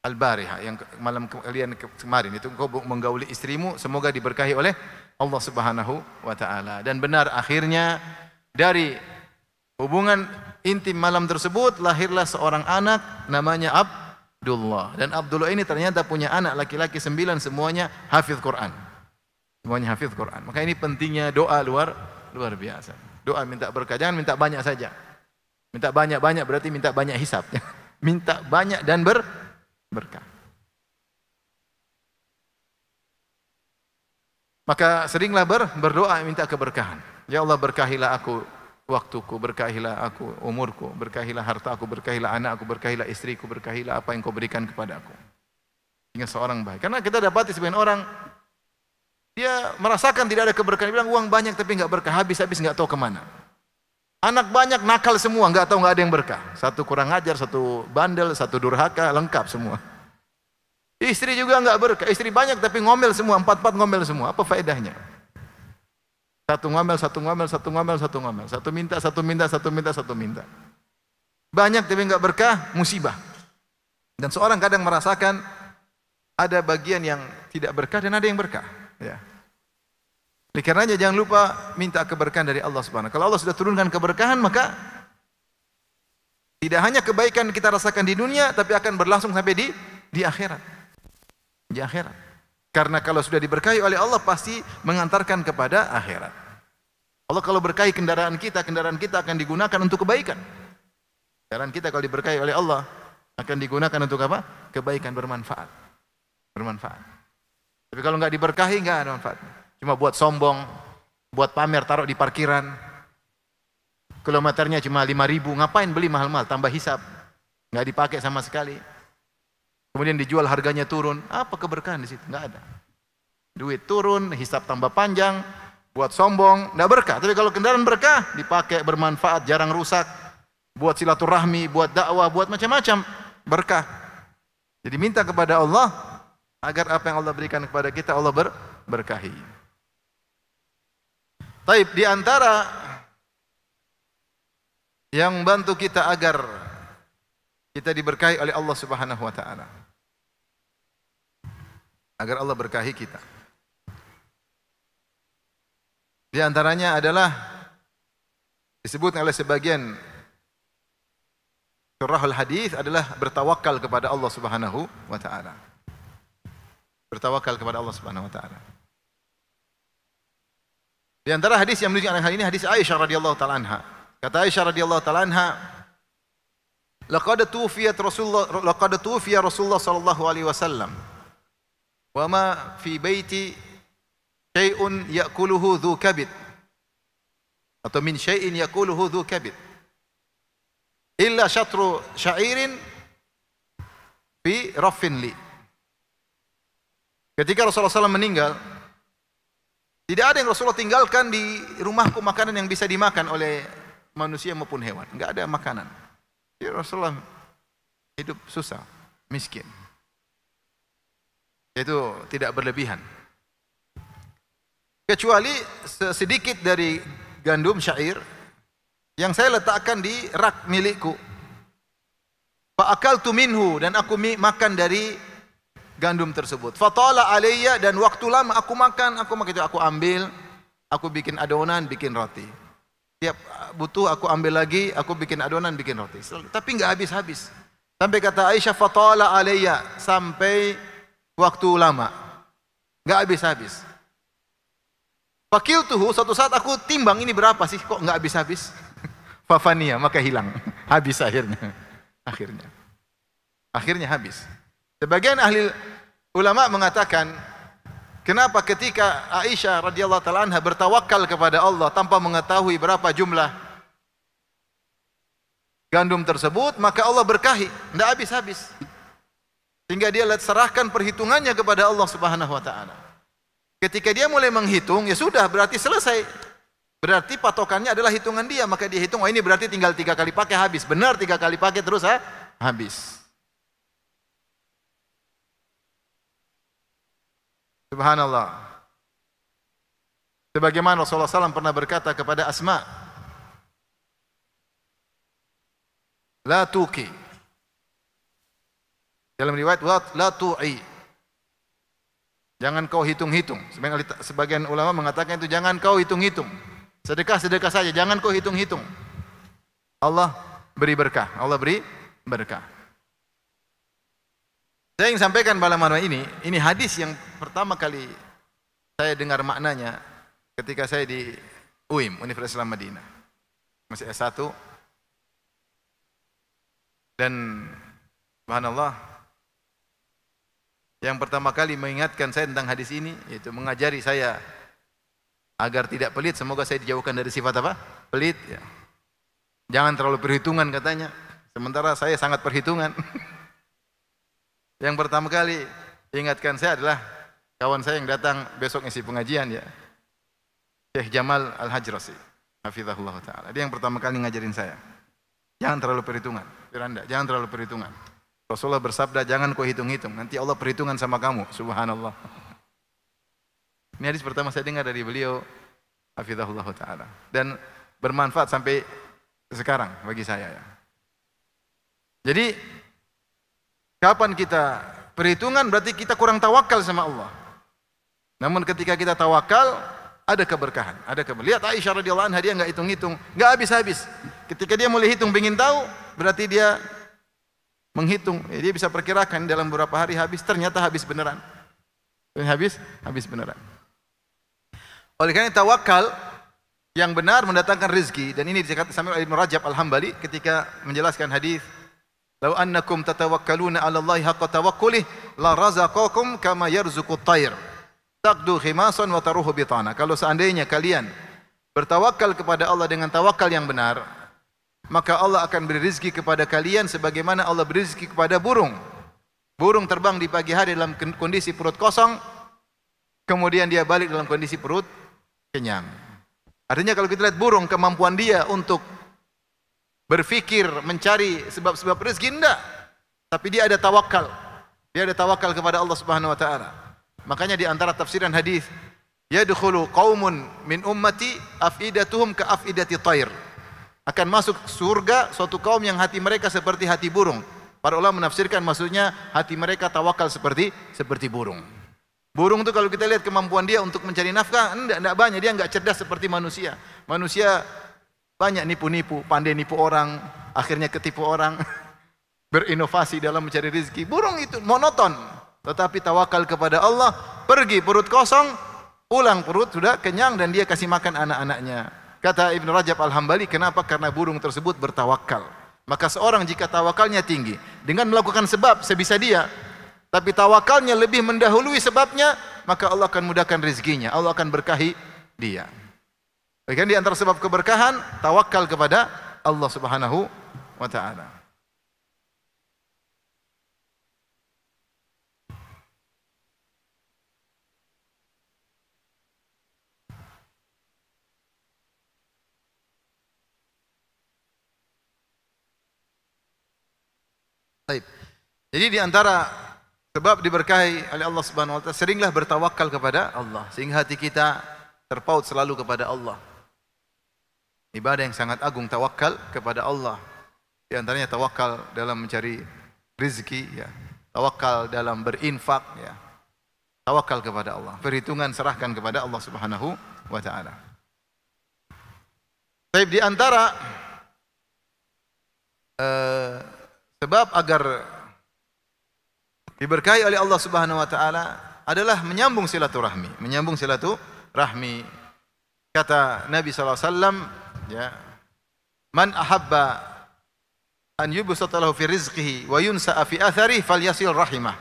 al-bariha, yang malam kalian kemarin itu engkau menggauli istrimu, semoga diberkahi oleh Allah Subhanahu wa taala. Dan benar akhirnya dari hubungan intim malam tersebut lahirlah seorang anak namanya Abdullah. Dan Abdullah ini ternyata punya anak laki-laki 9, semuanya hafiz Quran. Semuanya hafiz Quran. Maka ini pentingnya doa luar biasa. Doa minta berkah, jangan minta banyak saja. Minta banyak-banyak berarti minta banyak hisab. Minta banyak dan berkah. Maka seringlah berdoa minta keberkahan. Ya Allah, berkahilah aku waktuku, berkahilah aku umurku, berkahilah hartaku, berkahilah anakku, berkahilah istriku, berkahilah apa yang kau berikan kepadaku. Hingga seorang baik. Karena kita dapati sebagian orang dia merasakan tidak ada keberkahan, dia bilang uang banyak tapi enggak berkah, habis-habis enggak tahu kemana. Anak banyak nakal semua, enggak tahu enggak ada yang berkah. Satu kurang ajar, satu bandel, satu durhaka, lengkap semua. Istri juga enggak berkah, istri banyak tapi ngomel semua, 4-4 ngomel semua. Apa faedahnya? Satu ngomel. Satu minta. Banyak tapi enggak berkah, musibah. Dan seorang kadang merasakan ada bagian yang tidak berkah dan ada yang berkah. Ya. Oleh karenanya jangan lupa minta keberkahan dari Allah Subhanahu. Kalau Allah sudah turunkan keberkahan, maka tidak hanya kebaikan kita rasakan di dunia, tapi akan berlangsung sampai di akhirat. Di akhirat. Karena kalau sudah diberkahi oleh Allah pasti mengantarkan kepada akhirat. Allah kalau berkahi kendaraan kita akan digunakan untuk kebaikan. Kendaraan kita kalau diberkahi oleh Allah akan digunakan untuk apa? Kebaikan, bermanfaat. Tapi kalau enggak diberkahi enggak ada manfaatnya. Cuma buat sombong, buat pamer, taruh di parkiran. Kilometernya cuma 5.000, ngapain beli mahal-mahal, tambah hisab. Enggak dipakai sama sekali. Kemudian dijual harganya turun, apa keberkahan di situ? Enggak ada. Duit turun, hisab tambah panjang, buat sombong, enggak berkah. Tapi kalau kendaraan berkah, dipakai bermanfaat, jarang rusak, buat silaturahmi, buat dakwah, buat macam-macam, berkah. Jadi minta kepada Allah agar apa yang Allah berikan kepada kita Allah berkahi. Taib, di antara yang membantu kita agar kita diberkahi oleh Allah Subhanahu wa taala, agar Allah berkahi kita, di antaranya adalah disebut oleh sebagian syurahul hadis adalah bertawakal kepada Allah Subhanahu wa taala. Bertawakal kepada Allah Subhanahu wa taala. Di antara hadis yang menunjukkan hal ini hadis Aisyah radhiyallahu taala anha. Kata Aisyah radhiyallahu taala anha, laqad tufiya Rasulullah sallallahu alaihi wasallam wa ma fi baiti syai'un ya'kuluhu dzu kabid atau min syai'in ya'kuluhu dzu kabid illa syatru sya'irin fi raffin li. Ketika Rasulullah SAW meninggal, tidak ada yang Rasulullah tinggalkan di rumahku makanan yang bisa dimakan oleh manusia maupun hewan. Enggak ada makanan. Jadi Rasulullah hidup susah, miskin. Itu tidak berlebihan. Kecuali sedikit dari gandum syair yang saya letakkan di rak milikku. Fa akaltu minhu, dan aku makan dari gandum tersebut. Fatala alayya, dan waktu lama aku makan itu aku ambil, aku bikin adonan, bikin roti. Tiap butuh aku ambil lagi, aku bikin adonan, bikin roti. Tapi enggak habis-habis. Sampai kata Aisyah, fatala alayya, sampai waktu lama. Enggak habis-habis. Fakiltuhu, suatu saat aku timbang ini berapa sih, kok enggak habis-habis? Fafania, maka hilang. Habis akhirnya. Akhirnya habis. Sebagian ahli ulama mengatakan, kenapa ketika Aisyah radhiyallahu taala anha bertawakal kepada Allah tanpa mengetahui berapa jumlah gandum tersebut, maka Allah berkahi, tidak habis-habis. Sehingga dia serahkan perhitungannya kepada Allah Subhanahu wa taala. Ketika dia mulai menghitung, ya sudah, berarti selesai. Berarti patokannya adalah hitungan dia, maka dia hitung, oh ini berarti tinggal 3 kali pakai habis. Benar, 3 kali pakai terus habis. Subhanallah. Sebagaimana Rasulullah SAW pernah berkata kepada Asma, la tuqi. Dalam riwayat la tu'i. Jangan kau hitung-hitung. Sebagian ulama mengatakan itu jangan kau hitung-hitung. Sedekah-sedekah saja, jangan kau hitung-hitung. Allah beri berkah, Allah beri berkah. Saya ingin sampaikan pada malam ini hadis yang pertama kali saya dengar maknanya ketika saya di UIM, Universitas Islam Madinah. Masih S1. Dan subhanallah, yang pertama kali mengingatkan saya tentang hadis ini, yaitu mengajari saya agar tidak pelit. Semoga saya dijauhkan dari sifat apa? Pelit. Ya. Jangan terlalu perhitungan katanya. Sementara saya sangat perhitungan. Yang pertama kali ingatkan saya adalah kawan saya yang datang besok ngisi pengajian, ya, Syekh Jamal Al-Hajrasi, hafizahullah ta'ala. Dia yang pertama kali ngajarin saya. Jangan terlalu perhitungan. Firanda, jangan terlalu perhitungan. Rasulullah bersabda, jangan kau hitung-hitung, nanti Allah perhitungan sama kamu. Subhanallah. Ini hadis pertama saya dengar dari beliau, hafizahullah ta'ala. Dan bermanfaat sampai sekarang bagi saya. Ya. Jadi, kapan kita perhitungan berarti kita kurang tawakal sama Allah. Namun ketika kita tawakal, ada keberkahan, ada keberkahan. Lihat Aisyah radhiyallahu anha, dia enggak hitung-hitung, enggak habis-habis. Ketika dia mulai hitung ingin tahu, berarti dia menghitung. Ya, dia bisa perkirakan dalam beberapa hari habis, ternyata habis beneran. Habis beneran. Oleh karena tawakal yang benar mendatangkan rezeki, dan ini disampaikan oleh Ibnu Rajab Al-Hambali ketika menjelaskan hadis, "Lau annakum tatawakkaluna 'ala Allahi haqqa tawakkulih la razaqakum kama yarzuqut tayr. Taqdu khimasan wa taruhu bitana." Kalau seandainya kalian bertawakal kepada Allah dengan tawakal yang benar, maka Allah akan beri rezeki kepada kalian sebagaimana Allah beri rezeki kepada burung. Burung terbang di pagi hari dalam kondisi perut kosong, kemudian dia balik dalam kondisi perut kenyang. Artinya kalau kita lihat burung, kemampuan dia untuk berfikir, mencari sebab-sebab rezeki, enggak. Tapi dia ada tawakal. Dia ada tawakal kepada Allah Subhanahu wa taala. Makanya di antara tafsiran hadis, yadkhulu qaumun min ummati afidatuhum ka afidati thair. Akan masuk surga suatu kaum yang hati mereka seperti hati burung. Para ulama menafsirkan maksudnya hati mereka tawakal seperti burung. Burung itu kalau kita lihat kemampuan dia untuk mencari nafkah, enggak banyak, dia enggak cerdas seperti manusia. Manusia banyak nipu-nipu, pandai nipu orang, akhirnya ketipu orang, berinovasi dalam mencari rezeki. Burung itu monoton, tetapi tawakal kepada Allah, pergi perut kosong, pulang perut sudah kenyang dan dia kasih makan anak-anaknya. Kata Ibnu Rajab Al-Hambali, kenapa? Karena burung tersebut bertawakal. Maka seorang jika tawakalnya tinggi, dengan melakukan sebab sebisa dia, tapi tawakalnya lebih mendahului sebabnya, maka Allah akan mudahkan rezekinya, Allah akan berkahi dia. Bahkan di antara sebab keberkahan, tawakal kepada Allah Subhanahu wa taala. Baik. Jadi di antara sebab diberkahi oleh Allah Subhanahu wa taala, seringlah bertawakal kepada Allah sehingga hati kita terpaut selalu kepada Allah. Ibadah yang sangat agung, tawakal kepada Allah. Di antaranya tawakal dalam mencari rezeki, ya. Tawakal dalam berinfak, ya. Tawakal kepada Allah. Perhitungan serahkan kepada Allah Subhanahu wa taala. Baik, di antara sebab agar diberkahi oleh Allah Subhanahu wa taala adalah menyambung silaturahmi, menyambung silaturahmi. Kata Nabi sallallahu alaihi wasallam, ya, man ahabba an yubsata lahu fi rizqihi wa yunsa'a fi atharihi falyasil rahimah.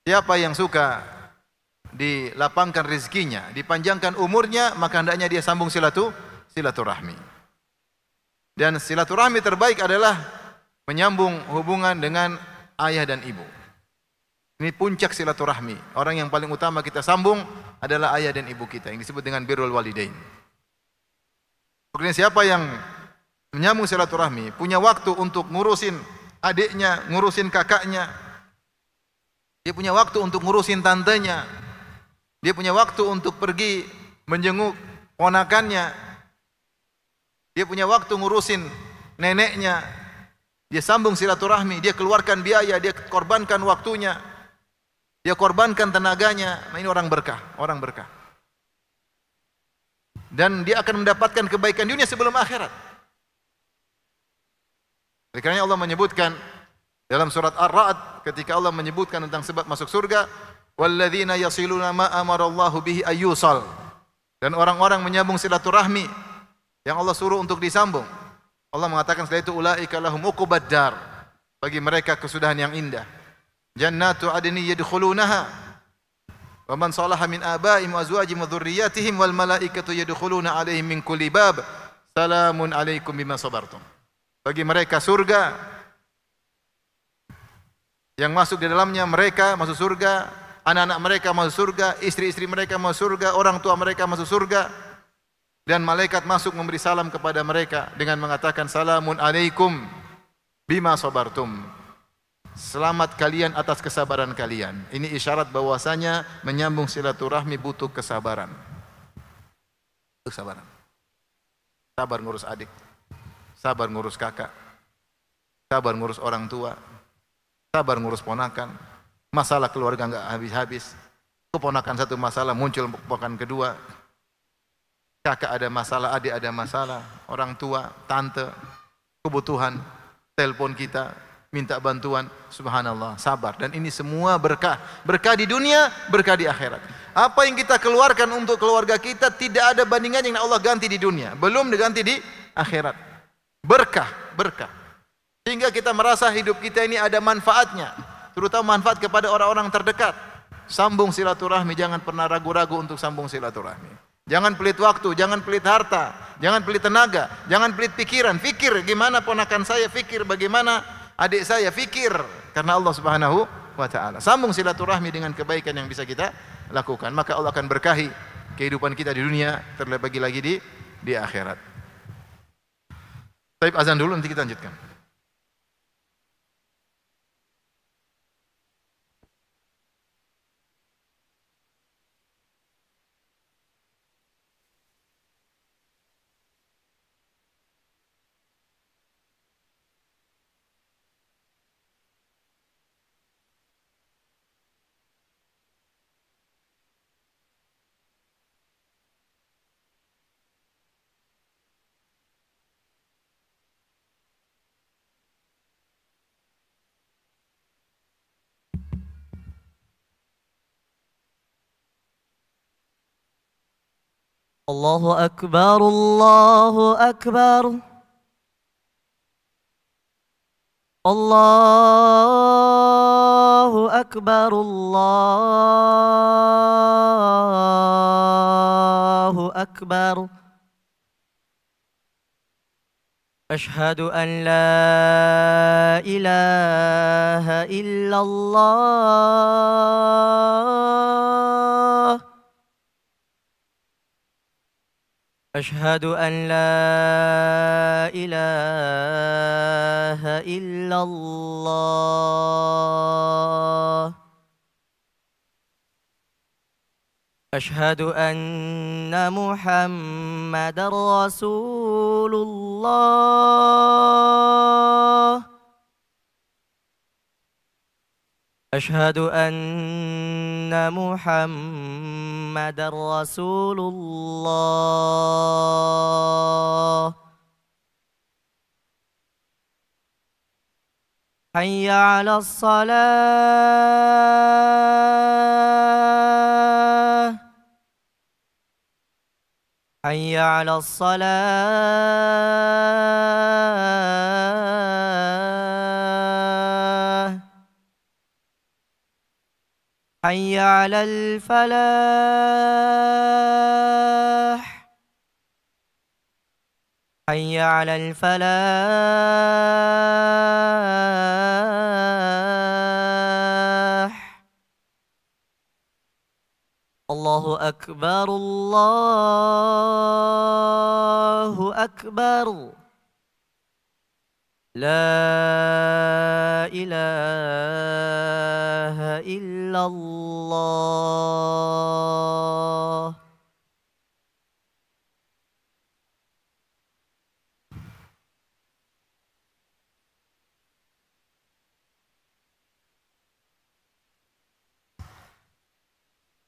Siapa yang suka dilapangkan rezekinya, dipanjangkan umurnya, maka hendaknya dia sambung silaturahmi. Dan silaturahmi terbaik adalah menyambung hubungan dengan ayah dan ibu. Ini puncak silaturahmi. Orang yang paling utama kita sambung adalah ayah dan ibu kita, yang disebut dengan birrul walidain. Kemudian siapa yang menyambung silaturahmi, punya waktu untuk ngurusin adiknya, ngurusin kakaknya, dia punya waktu untuk ngurusin tantenya, dia punya waktu untuk pergi menjenguk ponakannya, dia punya waktu ngurusin neneknya, dia sambung silaturahmi, dia keluarkan biaya, dia korbankan waktunya, dia korbankan tenaganya. Nah, ini orang berkah, orang berkah. Dan dia akan mendapatkan kebaikan dunia sebelum akhirat. Oleh karena Allah menyebutkan dalam surat Ar-Ra'd ketika Allah menyebutkan tentang sebab masuk surga, walladzina yasiluna ma amarallahu bihi ayyusal. Dan orang-orang menyambung silaturahmi yang Allah suruh untuk disambung. Allah mengatakan setelah itu ulaika lahum uqubad dar. Bagi mereka kesudahan yang indah. Jannatu adni yadkhulunaha wa man salaha min abaihim wa azwajihim wa dhurriyyatihim wal malaikatu yadkhuluna alaihim min kulli bab salamun alaikum bima sabartum. Bagi mereka surga yang masuk di dalamnya, mereka masuk surga, anak-anak mereka masuk surga, istri-istri mereka masuk surga, orang tua mereka masuk surga, dan malaikat masuk memberi salam kepada mereka dengan mengatakan salamun alaikum bima sabartum. Selamat kalian atas kesabaran kalian. Ini isyarat bahwasanya menyambung silaturahmi butuh kesabaran. Kesabaran. Sabar ngurus adik, sabar ngurus kakak, sabar ngurus orang tua, sabar ngurus ponakan. Masalah keluarga enggak habis-habis. Keponakan satu masalah, muncul keponakan kedua. Kakak ada masalah, adik ada masalah, orang tua, tante, kebutuhan, telepon kita, minta bantuan. Subhanallah, sabar. Dan ini semua berkah. Berkah di dunia, berkah di akhirat. Apa yang kita keluarkan untuk keluarga kita tidak ada bandingannya yang Allah ganti di dunia, belum diganti di akhirat. Berkah, berkah. Sehingga kita merasa hidup kita ini ada manfaatnya, terutama manfaat kepada orang-orang terdekat. Sambung silaturahmi, jangan pernah ragu-ragu untuk sambung silaturahmi. Jangan pelit waktu, jangan pelit harta, jangan pelit tenaga, jangan pelit pikiran. Fikir gimana ponakan saya, fikir bagaimana adik saya, fikir karena Allah Subhanahu wa taala. Sambung silaturahmi dengan kebaikan yang bisa kita lakukan, maka Allah akan berkahi kehidupan kita di dunia, terlebih lagi di akhirat. Baik, azan dulu nanti kita lanjutkan. الله أكبر الله أكبر الله أكبر الله أكبر أشهد أن لا إله إلا الله أشهد أن لا إله إلا الله أشهد أن محمدا رسول الله أشهد أن محمدا رسول الله حي على الصلاة حي على الصلاة حي على الفلاح حي على الفلاح Allahu Akbar, Allahu Akbar. La ilaha illallah.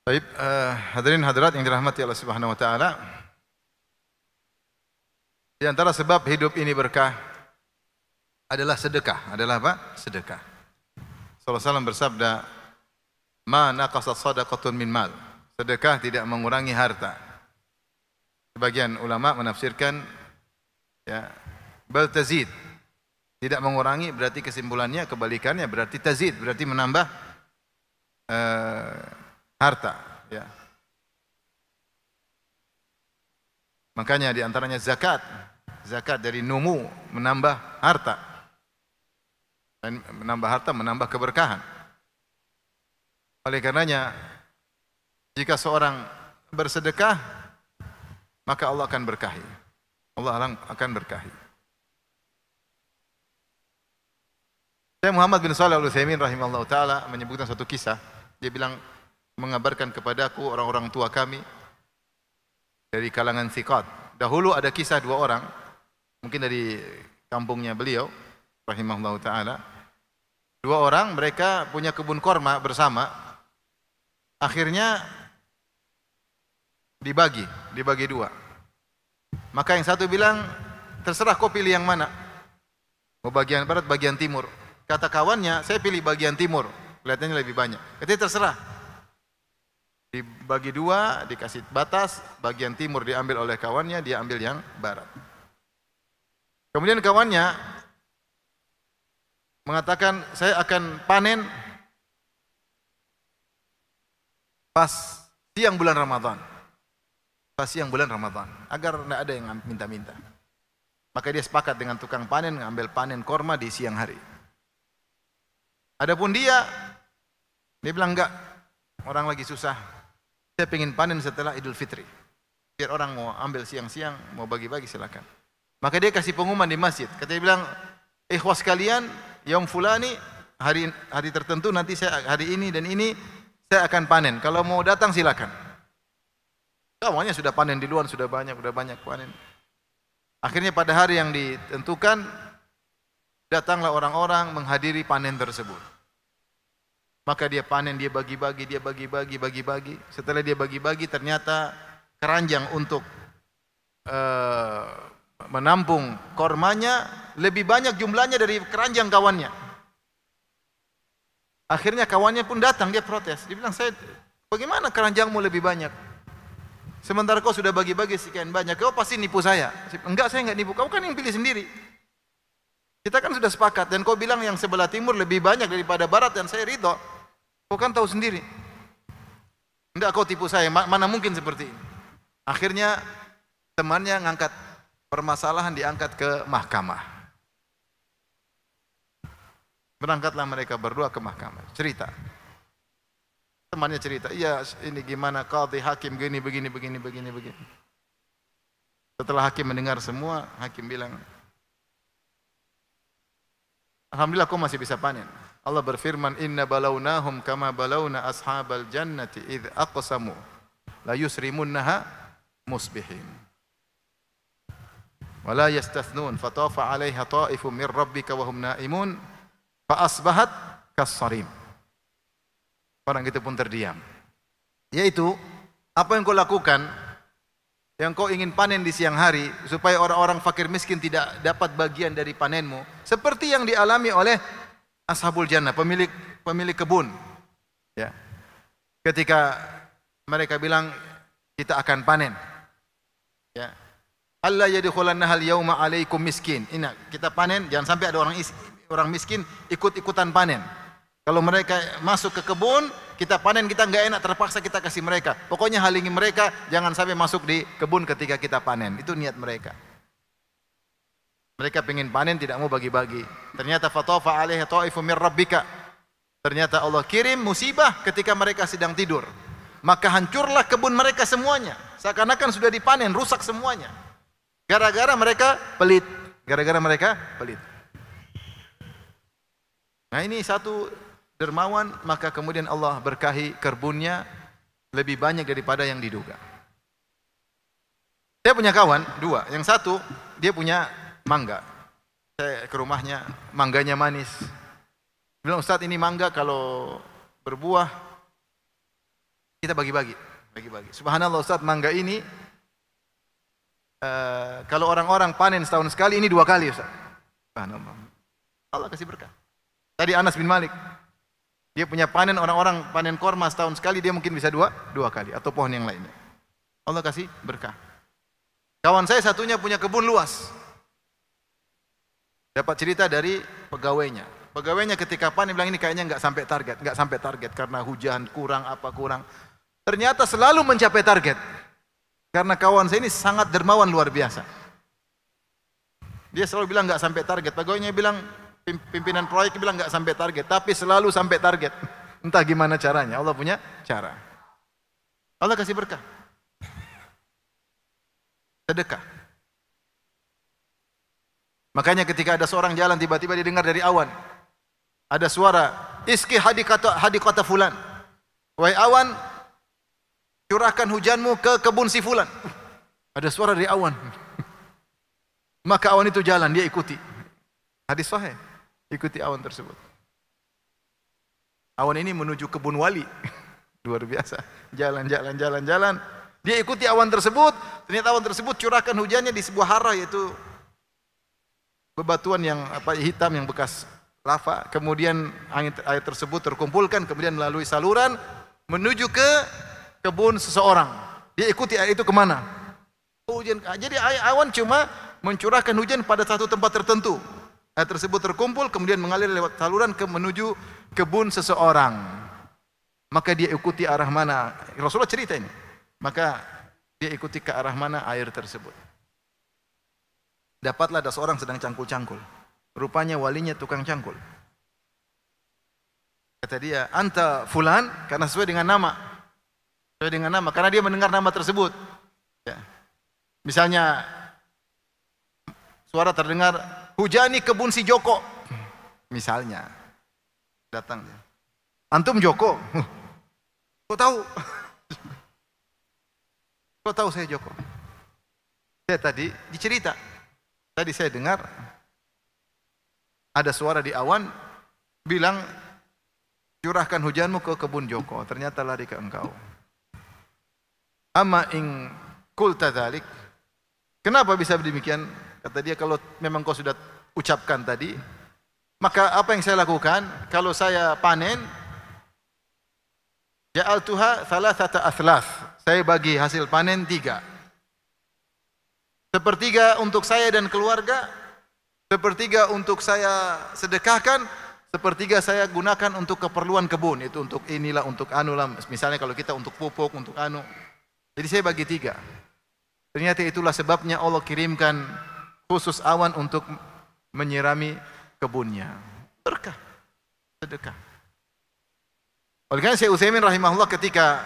Baik, hadirin hadirat yang dirahmati Allah Subhanahu wa taala. Di antara sebab hidup ini berkah adalah sedekah. Adalah apa? Sedekah. Sallallahu alaihi wasallam bersabda, "Ma naqasat shadaqatun min mal." Sedekah tidak mengurangi harta. Sebagian ulama menafsirkan ya, bal tazid. Tidak mengurangi berarti kesimpulannya kebalikannya berarti tazid, berarti menambah harta, ya. Makanya di antaranya zakat. Zakat dari numu menambah harta. Dan menambah harta menambah keberkahan. Oleh karenanya jika seorang bersedekah maka Allah akan berkahi. Allah akan berkahi. Syekh Muhammad bin Shalih Al-Utsaimin rahimahullah taala menyebutkan satu kisah. Dia bilang, mengabarkan kepadaku orang-orang tua kami dari kalangan thiqat. Dahulu ada kisah dua orang, mungkin dari kampungnya beliau, rahimahullah ta'ala. Dua orang, mereka punya kebun korma bersama. Akhirnya dibagi dua. Maka yang satu bilang, terserah kau pilih yang mana. Mau bagian barat, bagian timur. Kata kawannya, saya pilih bagian timur. Kelihatannya lebih banyak. Katanya terserah. Dibagi dua, dikasih batas, bagian timur diambil oleh kawannya, dia ambil yang barat. Kemudian kawannya mengatakan, saya akan panen pas siang bulan Ramadan. Pas siang bulan Ramadan, agar tidak ada yang minta-minta. Maka dia sepakat dengan tukang panen, mengambil panen korma di siang hari. Adapun dia bilang enggak, orang lagi susah. Saya ingin panen setelah Idul Fitri. Biar orang mau ambil siang-siang, mau bagi-bagi silakan. Maka dia kasih pengumuman di masjid. Katanya bilang, ikhwas kalian, yaum fulani, hari tertentu nanti saya hari ini dan ini saya akan panen. Kalau mau datang silakan. Kawannya sudah panen di luar, sudah banyak panen. Akhirnya pada hari yang ditentukan, datanglah orang-orang menghadiri panen tersebut. Maka dia panen, dia bagi-bagi. Setelah dia bagi-bagi, ternyata keranjang untuk menampung kormanya lebih banyak jumlahnya dari keranjang kawannya. Akhirnya kawannya pun datang, dia protes. Dia bilang, saya, bagaimana keranjangmu lebih banyak? Sementara kau sudah bagi-bagi sekian banyak, kau pasti nipu saya. Enggak, saya enggak nipu, kau kan yang pilih sendiri. Kita kan sudah sepakat, dan kau bilang yang sebelah timur lebih banyak daripada barat, dan saya ridho. Kau kan tahu sendiri. Enggak, kau tipu saya, mana mungkin seperti ini. Akhirnya temannya ngangkat permasalahan, diangkat ke mahkamah. Berangkatlah mereka berdua ke mahkamah, cerita. Temannya cerita, iya ini gimana qadhi hakim begini. Setelah hakim mendengar semua, hakim bilang, alhamdulillah kau masih bisa panen. Allah berfirman, inna balawnahum kama balawna ashabal jannati idh aqsamu la yusrimunnaha musbihin. Wala yastathnun fatafa 'alaiha ta'ifun min rabbika wa hum naimun fa asbahat kas-sarim. Orang itu pun terdiam. Yaitu apa yang kau lakukan, yang kau ingin panen di siang hari supaya orang-orang fakir miskin tidak dapat bagian dari panenmu, seperti yang dialami oleh ashabul jannah, pemilik kebun. Ya. Ketika mereka bilang kita akan panen. Ya. Allah yadkhulannaha al-yauma 'alaikum miskin. Ini kita panen, jangan sampai ada orang miskin ikut-ikutan panen. Kalau mereka masuk ke kebun, kita panen, kita enggak enak, terpaksa kita kasih mereka. Pokoknya halangi mereka, jangan sampai masuk di kebun ketika kita panen. Itu niat mereka. Mereka ingin panen, tidak mau bagi-bagi. Ternyata fatafa 'alaiha ta'ifun min rabbika. Ternyata Allah kirim musibah ketika mereka sedang tidur. maka hancurlah kebun mereka semuanya. Seakan-akan sudah dipanen, rusak semuanya. Gara-gara mereka pelit. Gara-gara mereka pelit. Nah ini satu dermawan, maka kemudian Allah berkahi kebunnya lebih banyak daripada yang diduga. Saya punya kawan, dua. Yang satu, dia punya mangga. Saya ke rumahnya, mangganya manis. Bilang, Ustaz ini mangga kalau berbuah, kita bagi-bagi. Subhanallah Ustaz, mangga ini, kalau orang-orang panen setahun sekali, ini 2 kali Ustaz. Subhanallah. Allah kasih berkah. Tadi Anas bin Malik, dia punya panen, orang-orang panen korma setahun sekali, dia mungkin bisa dua kali, atau pohon yang lainnya. Allah kasih berkah. Kawan saya satunya punya kebun luas. Dapat cerita dari pegawainya. Pegawainya ketika panen bilang ini kayaknya nggak sampai target karena hujan kurang. Ternyata selalu mencapai target. Karena kawan saya ini sangat dermawan luar biasa. Dia selalu bilang nggak sampai target. Pegawainya bilang, pimpinan proyek bilang nggak sampai target, tapi selalu sampai target. Entah gimana caranya, Allah punya cara. Allah kasih berkah. Sedekah. Makanya ketika ada seorang jalan tiba-tiba didengar dari awan, ada suara, iski hadikata fulan. Wahai awan, curahkan hujanmu ke kebun si fulan. Ada suara dari awan. Maka awan itu jalan, dia ikuti. Hadis sahih. Ikuti awan tersebut. Awan ini menuju kebun wali. Luar biasa. Jalan. Dia ikuti awan tersebut. Ternyata awan tersebut curahkan hujannya di sebuah hara, yaitu bebatuan yang hitam yang bekas lava. Kemudian air tersebut terkumpulkan, kemudian melalui saluran menuju ke kebun seseorang. Dia ikuti air itu kemana? Hujan. Jadi awan cuma mencurahkan hujan pada satu tempat tertentu. Air tersebut terkumpul, kemudian mengalir lewat saluran menuju kebun seseorang. Maka dia ikuti arah mana? Rasulullah cerita ini. Maka dia ikuti ke arah mana air tersebut. Dapatlah ada seorang sedang cangkul-cangkul. Rupanya walinya tukang cangkul. Kata dia, anta fulan, karena sesuai dengan nama. Karena dia mendengar nama tersebut. Ya. Misalnya, suara terdengar, hujani kebun si Joko. Misalnya. Datang dia. Antum Joko? Kok tahu? Kok tahu saya Joko? Saya tadi dicerita. Tadi saya dengar ada suara di awan bilang curahkan hujanmu ke kebun Joko. Ternyata lari ke engkau. Amma in qulta dzalik. Kenapa bisa demikian? Kata dia, kalau memang kau sudah ucapkan tadi, maka apa yang saya lakukan? Kalau saya panen, ja'altuha thalathata athlath. Saya bagi hasil panen 3. Sepertiga untuk saya dan keluarga, sepertiga untuk saya sedekahkan, sepertiga saya gunakan untuk keperluan kebun. Itu untuk inilah, untuk anu lah. Misalnya kalau kita untuk pupuk, untuk anu. Jadi saya bagi 3. Ternyata itulah sebabnya Allah kirimkan khusus awan untuk menyirami kebunnya. Berkah, sedekah. Oleh karena Syekh Utsaimin rahimahullah ketika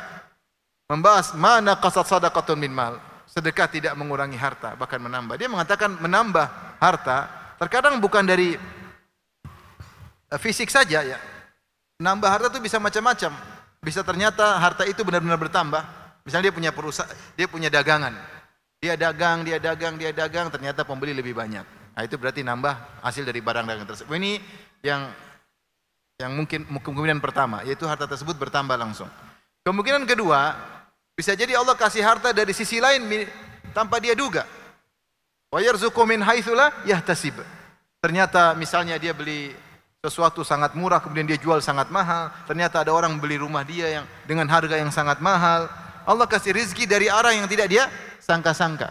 membahas mana qasad sadaqatun min mal, sedekah tidak mengurangi harta, bahkan menambah. Dia mengatakan menambah harta terkadang bukan dari fisik saja ya. Menambah harta itu bisa macam-macam. Bisa ternyata harta itu benar-benar bertambah. Misalnya dia punya perusahaan, dia punya dagangan. Dia dagang, ternyata pembeli lebih banyak. Nah, itu berarti nambah hasil dari barang dagang tersebut. Ini yang mungkin kemungkinan pertama, yaitu harta tersebut bertambah langsung. Kemungkinan kedua, bisa jadi Allah kasih harta dari sisi lain tanpa dia duga. Wa yarzuqu min haitsu la yahtasib. Ternyata misalnya dia beli sesuatu sangat murah, kemudian dia jual sangat mahal. Ternyata ada orang beli rumah dia yang dengan harga yang sangat mahal. Allah kasih rezeki dari arah yang tidak dia sangka-sangka.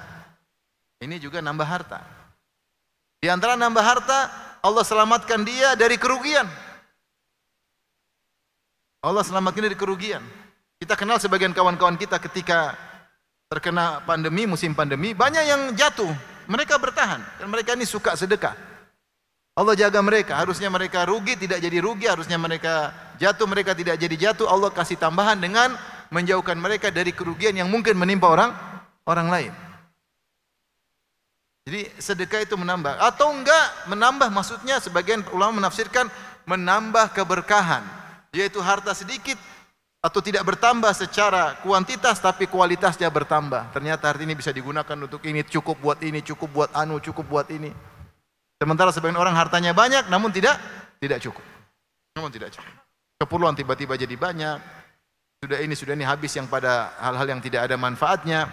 Ini juga nambah harta. Di antara nambah harta, Allah selamatkan dia dari kerugian. Allah selamatkan dari kerugian. Kita kenal sebagian kawan-kawan kita ketika terkena pandemi, musim pandemi, banyak yang jatuh. Mereka bertahan. Dan mereka ini suka sedekah. Allah jaga mereka. Harusnya mereka rugi, tidak jadi rugi. Harusnya mereka jatuh, mereka tidak jadi jatuh. Allah kasih tambahan dengan menjauhkan mereka dari kerugian yang mungkin menimpa orang lain. Jadi sedekah itu menambah, atau enggak menambah, maksudnya sebagian ulama menafsirkan menambah keberkahan, yaitu harta sedikit atau tidak bertambah secara kuantitas tapi kualitasnya bertambah. Ternyata harta ini bisa digunakan untuk ini, cukup buat ini, cukup buat anu, cukup buat ini. Sementara sebagian orang hartanya banyak namun tidak cukup. Namun tidak cukup. Keperluan tiba-tiba jadi banyak. Sudah ini habis yang pada hal-hal yang tidak ada manfaatnya.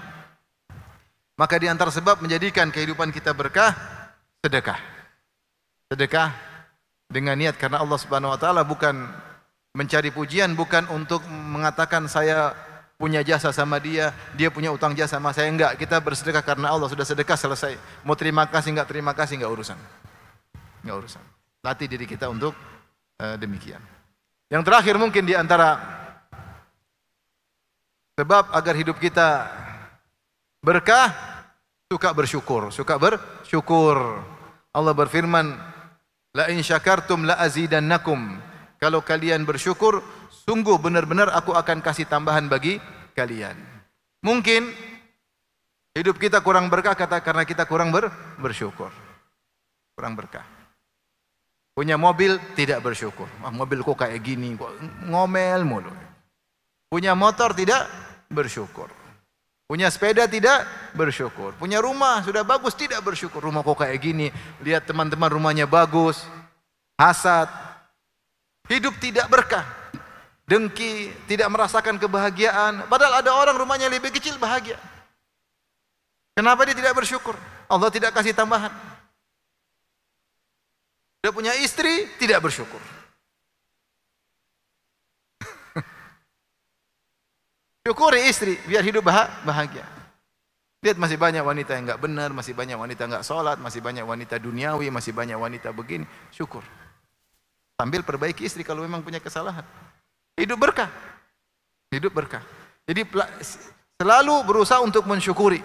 Maka di antara sebab menjadikan kehidupan kita berkah, sedekah. Sedekah dengan niat karena Allah Subhanahu wa taala, bukan mencari pujian, bukan untuk mengatakan saya punya jasa sama dia, dia punya utang jasa sama saya. Enggak, kita bersedekah karena Allah, sudah sedekah selesai. Mau terima kasih enggak terima kasih enggak urusan. Enggak urusan. Latih diri kita untuk demikian. Yang terakhir mungkin di antara sebab agar hidup kita berkah, suka bersyukur. Allah berfirman, la in syakartum la azidannakum. Kalau kalian bersyukur, sungguh benar-benar aku akan kasih tambahan bagi kalian. Mungkin hidup kita kurang berkah karena kita kurang bersyukur. Kurang berkah. Punya mobil tidak bersyukur. Mobil kok kayak gini, kok ngomel mulu. Punya motor tidak bersyukur. Punya sepeda tidak bersyukur. Punya rumah sudah bagus tidak bersyukur. Rumah kok kayak gini. Lihat teman-teman rumahnya bagus. Hasad. Hidup tidak berkah. Dengki, tidak merasakan kebahagiaan. Padahal ada orang rumahnya lebih kecil bahagia. Kenapa dia tidak bersyukur? Allah tidak kasih tambahan. Dia punya istri tidak bersyukur. Syukuri istri biar hidup bahagia. Lihat masih banyak wanita yang enggak benar, masih banyak wanita enggak sholat, masih banyak wanita duniawi, masih banyak wanita begini. Syukur. Sambil perbaiki istri kalau memang punya kesalahan. Hidup berkah. Hidup berkah. Jadi selalu berusaha untuk mensyukuri.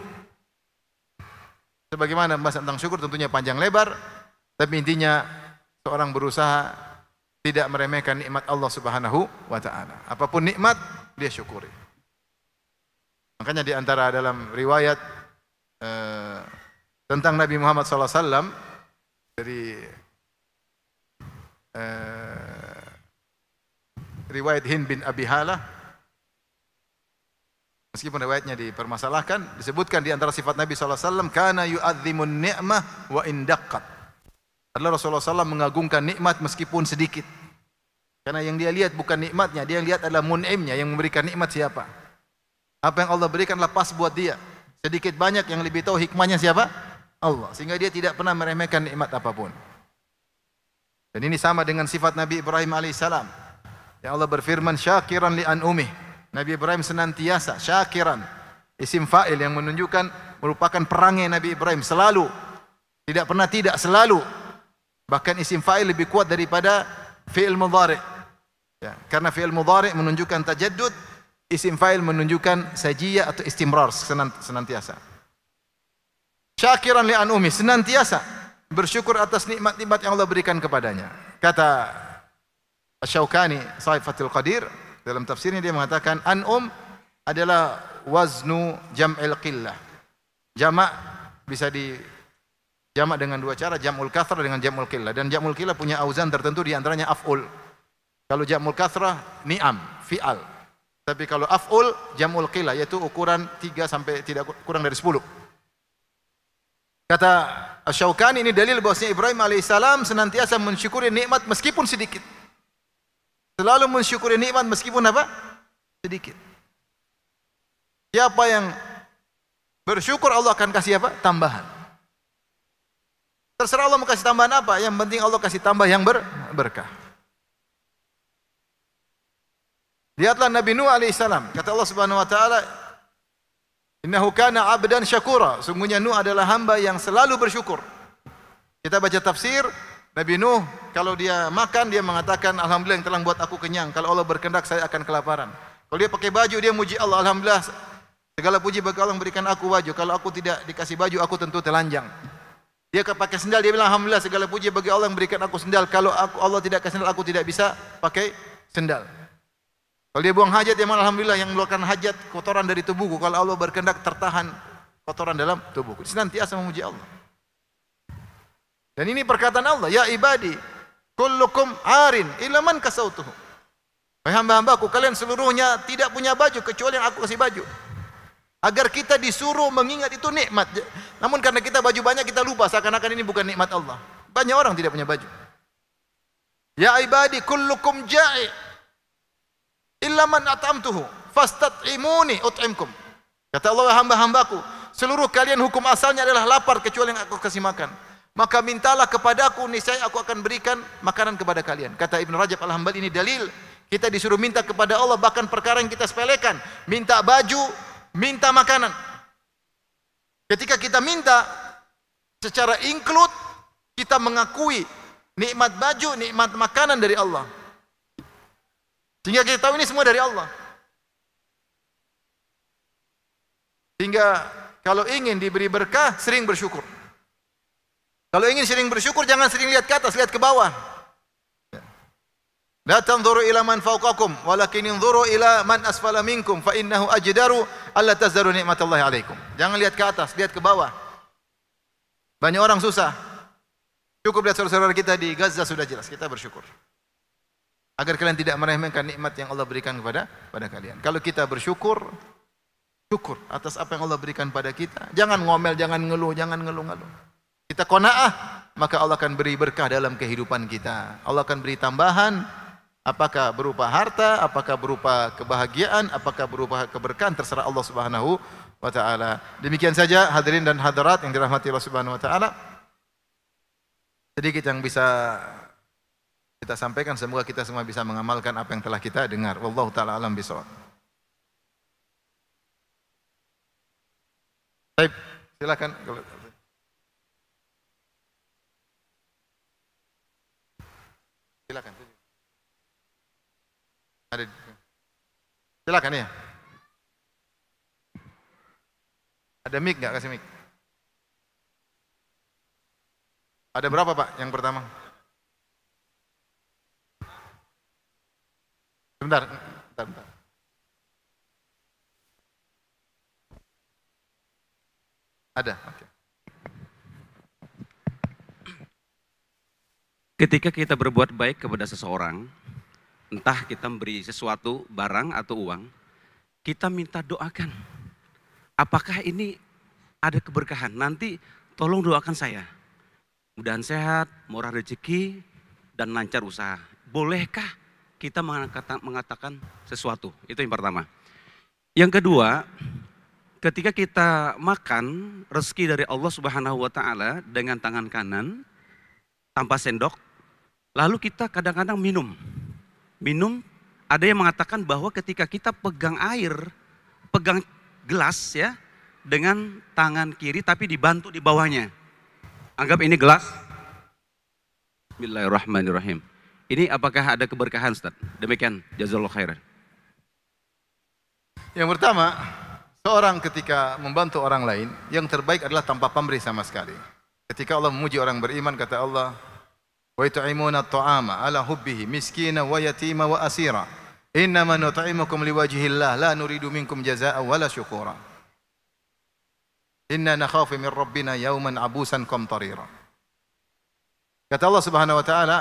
Sebagaimana membahas tentang syukur tentunya panjang lebar, tapi intinya seorang berusaha tidak meremehkan nikmat Allah Subhanahu wa taala. Apapun nikmat dia syukuri. Makanya di antara dalam riwayat tentang Nabi Muhammad SAW dari riwayat Hind bin Abi Halah, meskipun riwayatnya dipermasalahkan, disebutkan di antara sifat Nabi SAW, kana yu'adzimun ni'mah wa indaqqat. Adalah Rasulullah SAW mengagungkan nikmat meskipun sedikit. Karena yang dia lihat bukan nikmatnya, dia lihat adalah mun'imnya, yang memberikan nikmat siapa. Apa yang Allah berikan adalah pas buat dia. Sedikit banyak yang lebih tahu hikmahnya siapa? Allah. Sehingga dia tidak pernah meremehkan nikmat apapun. Dan ini sama dengan sifat Nabi Ibrahim alaihissalam. Yang Allah berfirman, syakiran li an'umih. Nabi Ibrahim senantiasa syakiran. Isim fa'il yang menunjukkan merupakan perangai Nabi Ibrahim. Selalu. Tidak pernah tidak, selalu. Bahkan isim fa'il lebih kuat daripada fi'il mudhari'. Ya, karena fi'il mudhari' menunjukkan tajaddud. Isim fa'il menunjukkan sajiyah atau istimrar, senantiasa. Syakiran li an'umi, senantiasa bersyukur atas nikmat-nikmat yang Allah berikan kepadanya. Kata Asy-Syaukani Sahib Fathul Qadir dalam tafsirnya, dia mengatakan an'um adalah waznu jam'il qillah. Jamak bisa di jamak dengan dua cara, jam'ul kathrah dengan jam'ul qillah. Dan jam'ul qillah punya auzan tertentu, di antaranya af'ul. Kalau jam'ul kathrah ni'am, fi'al. Tapi kalau af'ul, jam'ul qillah, yaitu ukuran 3 sampai tidak kurang dari 10. Kata Asy-Syaukani, ini dalil bahwasanya Ibrahim alaihissalam senantiasa mensyukuri nikmat meskipun sedikit. Selalu mensyukuri nikmat meskipun apa? Sedikit. Siapa yang bersyukur, Allah akan kasih apa? Tambahan. Terserah Allah mau kasih tambahan apa, yang penting Allah kasih tambah yang berkah. Lihatlah Nabi Nuh alaihissalam. Kata Allah Subhanahu wa taala, innahu kana 'abdan syakura. Sungguhnya Nuh adalah hamba yang selalu bersyukur. Kita baca tafsir, Nabi Nuh kalau dia makan dia mengatakan alhamdulillah yang telah buat aku kenyang. Kalau Allah berkehendak saya akan kelaparan. Kalau dia pakai baju dia muji Allah, alhamdulillah segala puji bagi Allah yang berikan aku baju. Kalau aku tidak dikasih baju aku tentu telanjang. Dia pakai sendal dia bilang alhamdulillah segala puji bagi Allah yang berikan aku sendal. Kalau Allah tidak kasih sendal aku tidak bisa pakai sendal. Kalau dia buang hajat, ya alhamdulillah yang mengeluarkan hajat kotoran dari tubuhku. Kalau Allah berkehendak tertahan kotoran dalam tubuhku. Senantiasa memuji Allah. Dan ini perkataan Allah, ya ibadi, kullukum arin illa man kasautuhu. Wahai hamba-hambaku, kalian seluruhnya tidak punya baju kecuali yang aku kasih baju. Agar kita disuruh mengingat itu nikmat. Namun karena kita baju banyak, kita lupa seakan-akan ini bukan nikmat Allah. Banyak orang tidak punya baju. Ya ibadi kullukum ja'i illa man at'amtuhu fastat'imuni ut'imkum. Kata Allah, hamba-hambaku, seluruh kalian hukum asalnya adalah lapar kecuali yang aku kasih makan. Maka mintalah kepadaku, niscaya aku akan berikan makanan kepada kalian. Kata Ibn Rajab Al-Hambali, ini dalil kita disuruh minta kepada Allah bahkan perkara yang kita sepelekan, minta baju, minta makanan. Ketika kita minta secara include, kita mengakui nikmat baju, nikmat makanan dari Allah. Sehingga kita tahu ini semua dari Allah. Sehingga kalau ingin diberi berkah, sering bersyukur. Kalau ingin sering bersyukur, jangan sering lihat ke atas, lihat ke bawah. La tanzuru ila man fawqakum, walakin inzuru ila man asfala minkum, fa innahu ajdaru alla tazdaru nikmatallahi alaikum. Jangan lihat ke atas, lihat ke bawah. Banyak orang susah. Cukup lihat saudara-saudara kita di Gaza sudah jelas, kita bersyukur. Agar kalian tidak meremehkan nikmat yang Allah berikan kepada kalian. Kalau kita bersyukur, syukur atas apa yang Allah berikan pada kita. Jangan ngomel, jangan ngeluh, jangan ngeluh-ngeluh. Kita qanaah, maka Allah akan beri berkah dalam kehidupan kita. Allah akan beri tambahan, apakah berupa harta, apakah berupa kebahagiaan, apakah berupa keberkahan, terserah Allah Subhanahu wa taala. Demikian saja hadirin dan hadirat yang dirahmati Allah Subhanahu wa taala. Sedikit yang bisa kita sampaikan, semoga kita semua bisa mengamalkan apa yang telah kita dengar. Wallahu taala alam bishawab. Baik, silakan. Silakan. Ada. Silakan ya. Ada mic enggak? Kasih mic. Ada berapa, Pak, yang pertama? Sebentar. Ada, oke. Ketika kita berbuat baik kepada seseorang, entah kita memberi sesuatu, barang atau uang, kita minta doakan. Apakah ini ada keberkahan? Nanti tolong doakan saya. Mudahan sehat, murah rezeki, dan lancar usaha. Bolehkah kita mengatakan sesuatu? Itu yang pertama. Yang kedua, ketika kita makan rezeki dari Allah Subhanahu wa taala dengan tangan kanan tanpa sendok, lalu kita kadang-kadang minum. Ada yang mengatakan bahwa ketika kita pegang air, pegang gelas ya, dengan tangan kiri tapi dibantu di bawahnya. Anggap ini gelas. Bismillahirrahmanirrahim. Ini apakah ada keberkahan, Ustaz? Demikian, jazakallahu khairan. Yang pertama, seorang ketika membantu orang lain, yang terbaik adalah tanpa pamrih sama sekali. Ketika Allah memuji orang beriman, kata Allah, wa yut'imuna at-ta'ama ala hubbihi miskina wa yatima wa asira. Innama nut'imukum liwajhillah la nuridu minkum jazaa'an wala syukura. Inna nakhafu min rabbina yawman abusan qamtarira. Kata Allah Subhanahu wa taala,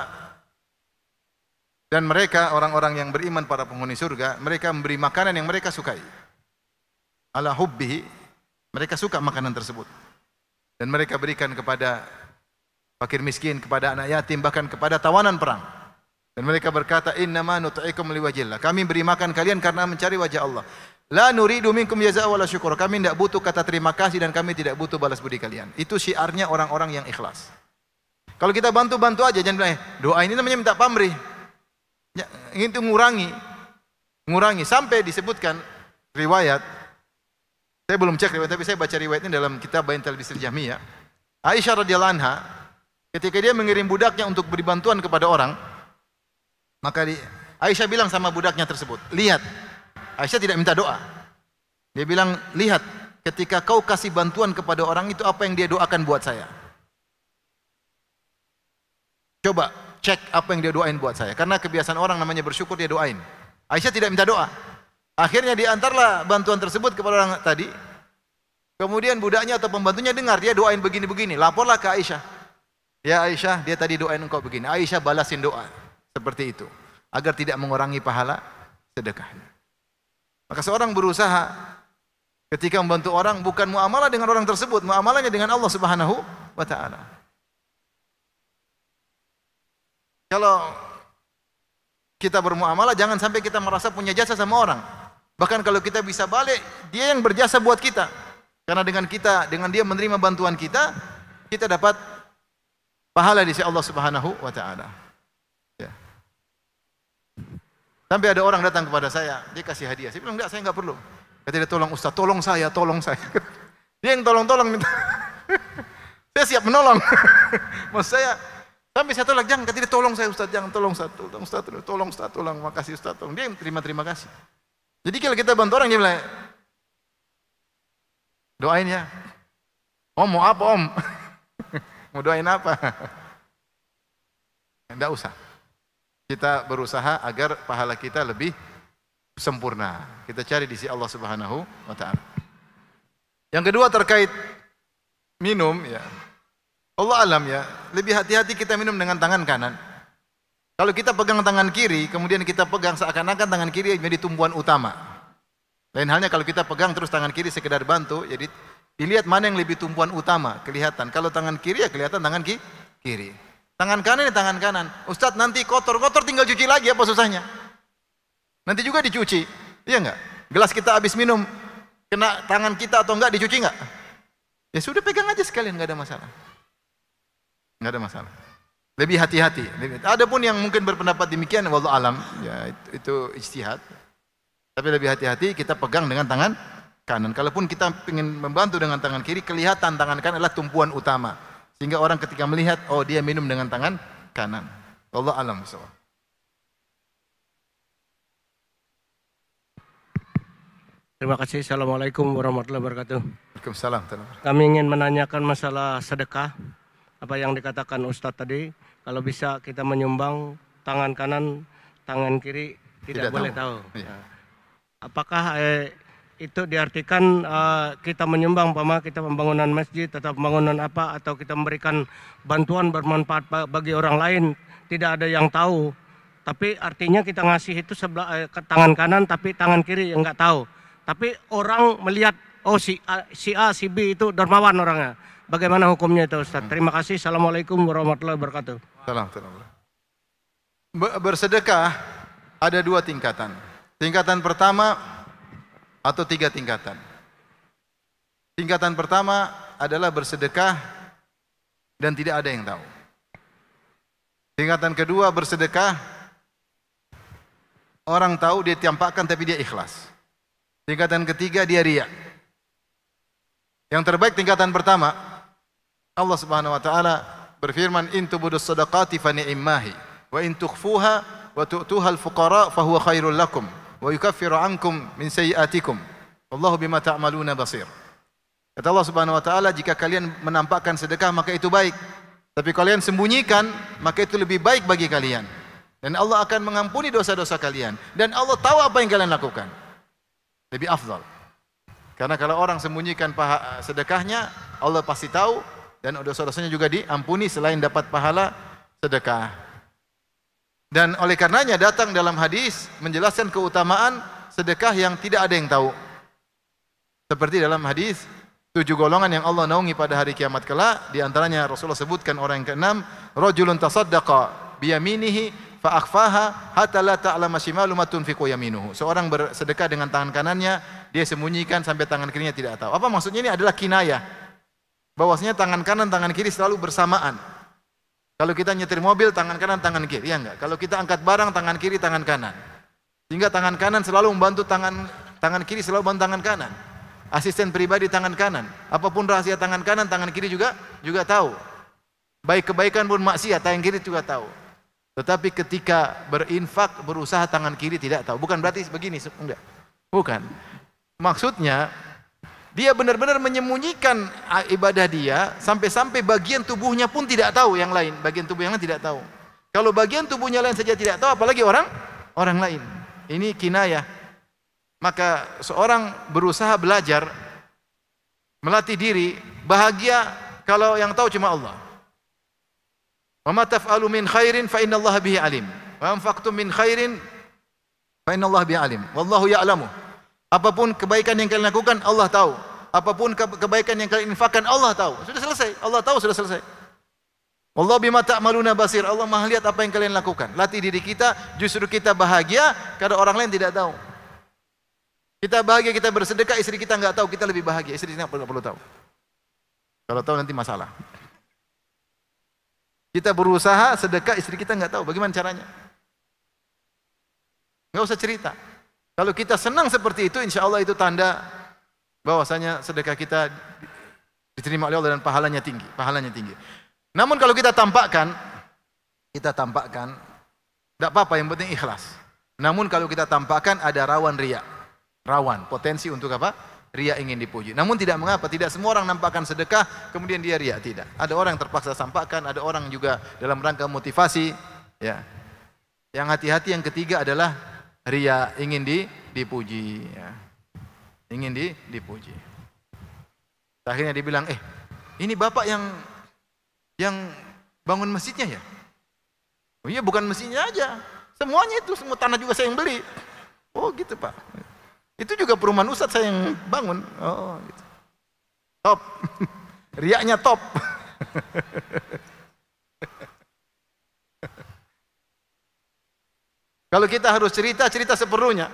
dan mereka orang-orang yang beriman para penghuni surga, mereka memberi makanan yang mereka sukai. Ala hubbihi, mereka suka makanan tersebut. Dan mereka berikan kepada fakir miskin, kepada anak yatim, bahkan kepada tawanan perang. Dan mereka berkata, innama nut'ikum liwajhillah. Kami beri makan kalian karena mencari wajah Allah. La nuridu minkum jazaa'a wala syukur. Kami tidak butuh kata terima kasih dan kami tidak butuh balas budi kalian. Itu syiarnya orang-orang yang ikhlas. Kalau kita bantu-bantu aja, jangan bilang, doa ini namanya minta pamrih. Ya, itu ngurangi. Sampai disebutkan riwayat, saya belum cek riwayat, tapi saya baca riwayat ini dalam kitab Bayan Talbisil Jahmiyah. Aisyah radhiyallahu anha, ketika dia mengirim budaknya untuk beri bantuan kepada orang, maka Aisyah bilang sama budaknya tersebut, lihat, Aisyah tidak minta doa. Dia bilang, lihat, ketika kau kasih bantuan kepada orang itu, apa yang dia doakan buat saya. Coba cek apa yang dia doain buat saya. Karena kebiasaan orang namanya bersyukur, dia doain. Aisyah tidak minta doa. Akhirnya diantarlah bantuan tersebut kepada orang tadi. Kemudian budaknya atau pembantunya dengar dia doain begini-begini, laporlah ke Aisyah. Ya Aisyah, dia tadi doain engkau begini. Aisyah balasin doa seperti itu agar tidak mengurangi pahala sedekahnya. Maka seorang berusaha ketika membantu orang bukan muamalah dengan orang tersebut, muamalahnya dengan Allah Subhanahu wa taala. Kalau kita bermuamalah jangan sampai kita merasa punya jasa sama orang. Bahkan kalau kita bisa balik, dia yang berjasa buat kita. Karena dengan dia menerima bantuan kita, kita dapat pahala di sisi Allah Subhanahu wa taala. Ya. Sampai ada orang datang kepada saya, dia kasih hadiah. Saya bilang, enggak, saya enggak perlu. Kata dia, tolong Ustaz, tolong saya, tolong saya. Dia yang tolong-tolong minta. Saya siap menolong. Maksud saya, sampai saya tolak, jangan, kata dia, tolong saya Ustaz, jangan, tolong Ustaz, tolong Ustaz, tolong, makasih Ustaz, tolong. Dia yang terima kasih. Jadi kalau kita bantu orang, dia bilang, doain ya. Om, mau apa Om? Mau doain apa? Tidak usah. Kita berusaha agar pahala kita lebih sempurna. Kita cari di sisi Allah Subhanahu wa taala. Yang kedua terkait minum ya. Allah alam ya, lebih hati-hati kita minum dengan tangan kanan. Kalau kita pegang tangan kiri, kemudian kita pegang seakan-akan tangan kiri menjadi tumpuan utama. Lain halnya kalau kita pegang terus tangan kiri sekedar bantu, jadi dilihat mana yang lebih tumpuan utama, kelihatan. Kalau tangan kiri ya kelihatan tangan kiri. Tangan kanan ya tangan kanan. Ustadz nanti kotor tinggal cuci lagi, apa susahnya? Nanti juga dicuci, iya enggak? Gelas kita habis minum, kena tangan kita atau enggak, dicuci enggak? Ya sudah pegang aja sekalian, enggak ada masalah. Enggak ada masalah. Lebih hati-hati. Adapun yang mungkin berpendapat demikian, wallahu alam, ya itu ijtihad. Tapi lebih hati-hati kita pegang dengan tangan kanan. Kalaupun kita ingin membantu dengan tangan kiri, kelihatan tangan kanan adalah tumpuan utama. Sehingga orang ketika melihat, oh dia minum dengan tangan kanan. Wallahu alam bisawab. Terima kasih. Assalamualaikum warahmatullahi wabarakatuh. Waalaikumsalam. Kami ingin menanyakan masalah sedekah. Apa yang dikatakan Ustadz tadi, kalau bisa kita menyumbang tangan kanan, tangan kiri tidak boleh tahu. Iya. Apakah itu diartikan kita menyumbang, kita pembangunan masjid atau pembangunan apa, atau kita memberikan bantuan bermanfaat bagi orang lain, tidak ada yang tahu. Tapi artinya kita ngasih itu sebelah tangan kanan, tapi tangan kiri yang nggak tahu. Tapi orang melihat, oh si A, si B itu dermawan orangnya. Bagaimana hukumnya itu Ustaz? Terima kasih. Assalamualaikum warahmatullahi wabarakatuh. Bersedekah ada dua tingkatan. Tingkatan pertama atau tiga tingkatan. Tingkatan pertama adalah bersedekah dan tidak ada yang tahu. Tingkatan kedua bersedekah, orang tahu, dia tampakkan tapi dia ikhlas. Tingkatan ketiga dia riya. Yang terbaik tingkatan pertama, Allah Subhanahu wa taala berfirman, "In tubudus shadaqati fa ni'mahi wa in tukhfuha wa tu'tuha al-fuqara fa huwa khairul lakum wa yukaffiru 'ankum min sayyi'atikum wallahu bima ta'maluna basir." Kata Allah Subhanahu wa taala, jika kalian menampakkan sedekah maka itu baik. Tapi kalian sembunyikan maka itu lebih baik bagi kalian. Dan Allah akan mengampuni dosa-dosa kalian dan Allah tahu apa yang kalian lakukan. Lebih afdal. Karena kalau orang sembunyikan sedekahnya, Allah pasti tahu dan dosa-dosanya juga diampuni selain dapat pahala sedekah. Dan oleh karenanya datang dalam hadis menjelaskan keutamaan sedekah yang tidak ada yang tahu. Seperti dalam hadis 7 golongan yang Allah naungi pada hari kiamat kelak, di antaranya Rasulullah sebutkan orang yang keenam, rajulun tasaddaqa biyaminihi fa akhfaha hatta la ta'lama shimalu ma tunfiqu yaminuhu. Seorang bersedekah dengan tangan kanannya, dia sembunyikan sampai tangan kirinya tidak tahu. Apa maksudnya? Ini adalah kinayah. Bahwasanya tangan kanan tangan kiri selalu bersamaan. Kalau kita nyetir mobil tangan kanan tangan kiri, ya enggak? Kalau kita angkat barang tangan kiri tangan kanan. Sehingga tangan kanan selalu membantu tangan kiri selalu membantu tangan kanan. Asisten pribadi tangan kanan. Apapun rahasia tangan kanan, tangan kiri juga tahu. Baik kebaikan pun maksiat, tangan kiri juga tahu. Tetapi ketika berinfak, berusaha tangan kiri tidak tahu. Bukan berarti begini, enggak. Bukan. Maksudnya dia benar-benar menyembunyikan ibadah dia sampai-sampai bagian tubuhnya pun tidak tahu yang lain. Bagian tubuh yang lain tidak tahu. Kalau bagian tubuhnya lain saja tidak tahu, apalagi orang lain. Ini kinayah. Maka seorang berusaha belajar, melatih diri, bahagia kalau yang tahu cuma Allah. Wa ma taf'alu min khairin fa innallaha bihi alim. Wa anfaqtum min khairin fa innallaha bihi alim. Wallahu ya'lamu. Apapun kebaikan yang kalian lakukan, Allah tahu. Apapun kebaikan yang kalian infakkan, Allah tahu. Sudah selesai. Allah tahu, sudah selesai. Wallahu bima ta'maluna basir. Allah Maha lihat apa yang kalian lakukan. Latih diri kita, justru kita bahagia karena orang lain tidak tahu. Kita bahagia, kita bersedekah, istri kita enggak tahu, kita lebih bahagia. Istri kita enggak perlu tahu. Kalau tahu nanti masalah. Kita berusaha sedekah, istri kita enggak tahu. Bagaimana caranya? Enggak usah cerita. Kalau kita senang seperti itu, insya Allah itu tanda bahwasanya sedekah kita diterima oleh Allah dan pahalanya tinggi. Pahalanya tinggi. Namun kalau kita tampakkan, tidak apa-apa, yang penting ikhlas. Namun kalau kita tampakkan ada rawan riya. Rawan, potensi untuk apa? Riya, ingin dipuji. Namun tidak mengapa, tidak semua orang nampakkan sedekah kemudian dia riya, tidak. Ada orang yang terpaksa tampakkan, ada orang juga dalam rangka motivasi, ya. Yang hati-hati yang ketiga adalah riya, ingin dipuji, ya. Ingin dipuji. Akhirnya dibilang, ini bapak yang bangun masjidnya ya? Oh iya, bukan masjidnya aja, semuanya itu, semua tanah juga saya yang beli. Oh gitu Pak. Itu juga perumahan Ustadz saya yang bangun. Oh, gitu. Top. Riaknya top. Kalau kita harus cerita seperlunya.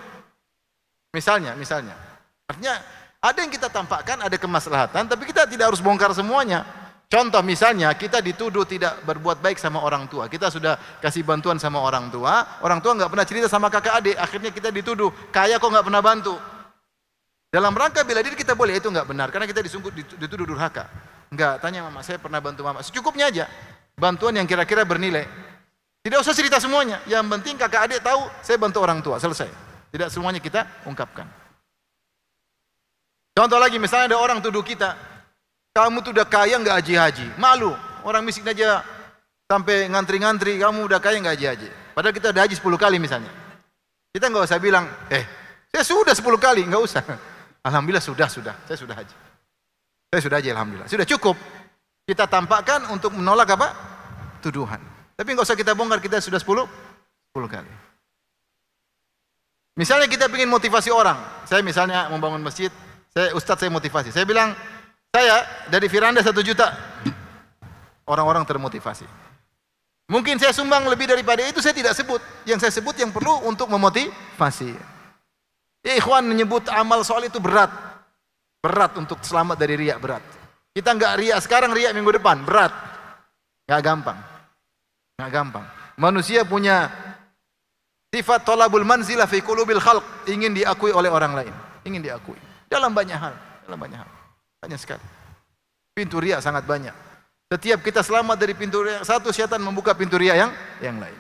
Misalnya. Artinya ada yang kita tampakkan, ada kemaslahatan, tapi kita tidak harus bongkar semuanya. Contoh misalnya kita dituduh tidak berbuat baik sama orang tua. Kita sudah kasih bantuan sama orang tua nggak pernah cerita sama kakak adik, akhirnya kita dituduh kaya kok nggak pernah bantu. Dalam rangka bela diri kita boleh, itu nggak benar karena kita dituduh durhaka. Enggak, tanya mama, saya pernah bantu mama. Secukupnya aja. Bantuan yang kira-kira bernilai. Tidak usah cerita semuanya. Yang penting kakak adik tahu saya bantu orang tua, selesai. Tidak semuanya kita ungkapkan. Contoh lagi, misalnya ada orang tuduh kita, kamu tuh udah kaya nggak haji-haji, malu. Orang miskin aja sampai ngantri-ngantri, kamu udah kaya nggak haji-haji. Padahal kita udah haji 10 kali misalnya. Kita nggak usah bilang, saya sudah 10 kali, nggak usah. Alhamdulillah sudah, saya sudah haji. Saya sudah haji, alhamdulillah. Sudah cukup. Kita tampakkan untuk menolak apa? Tuduhan. Tapi nggak usah kita bongkar, kita sudah 10 kali. Misalnya kita ingin motivasi orang. Saya misalnya membangun masjid, Ustadz saya motivasi. Saya bilang, saya dari Firanda 1 juta. Orang-orang termotivasi. Mungkin saya sumbang lebih daripada itu, saya tidak sebut. Yang saya sebut yang perlu untuk memotivasi. Ikhwan menyebut amal soleh itu berat. Berat untuk selamat dari riya, berat. Kita enggak riya sekarang, riya minggu depan, berat. Enggak gampang. Manusia punya sifat thalabul manzilah fi qulubil khalq, ingin diakui oleh orang lain. Ingin diakui. Dalam banyak hal. Banyak sekali. Pintu riya sangat banyak. Setiap kita selamat dari pintu riya satu, syaitan membuka pintu riya yang lain.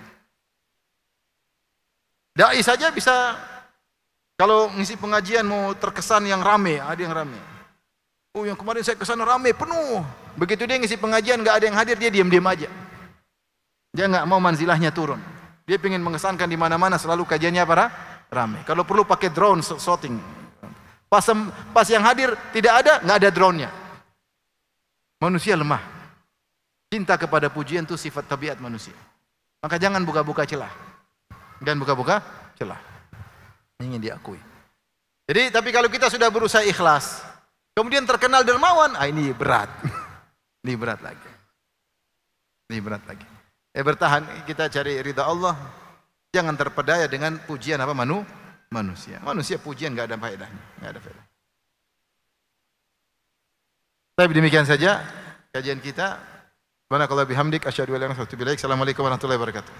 Dai saja bisa, kalau ngisi pengajian mau terkesan yang rame, ada yang rame. Oh, yang kemarin saya kesana rame, penuh. Begitu dia ngisi pengajian, nggak ada yang hadir, dia diam-diam aja. Dia nggak mau manzilahnya turun. Dia ingin mengesankan di mana-mana selalu kajiannya rame. Kalau perlu pakai drone shooting. Pas yang hadir tidak ada, nggak ada drone-nya. Manusia lemah. Cinta kepada pujian itu sifat tabiat manusia. Maka jangan buka-buka celah. Dan buka-buka celah. Ingin diakui. Jadi, tapi kalau kita sudah berusaha ikhlas, kemudian terkenal dermawan, ini berat. Ini berat lagi. Bertahan, kita cari ridha Allah. Jangan terpedaya dengan pujian manusia. Manusia pujian nggak ada faedahnya, Tapi demikian saja kajian kita. Subhanakallah bihamdik asyhadu an la ilaha illa anta astaghfiruka wa atubu ilaik. Assalamualaikum warahmatullahi wabarakatuh.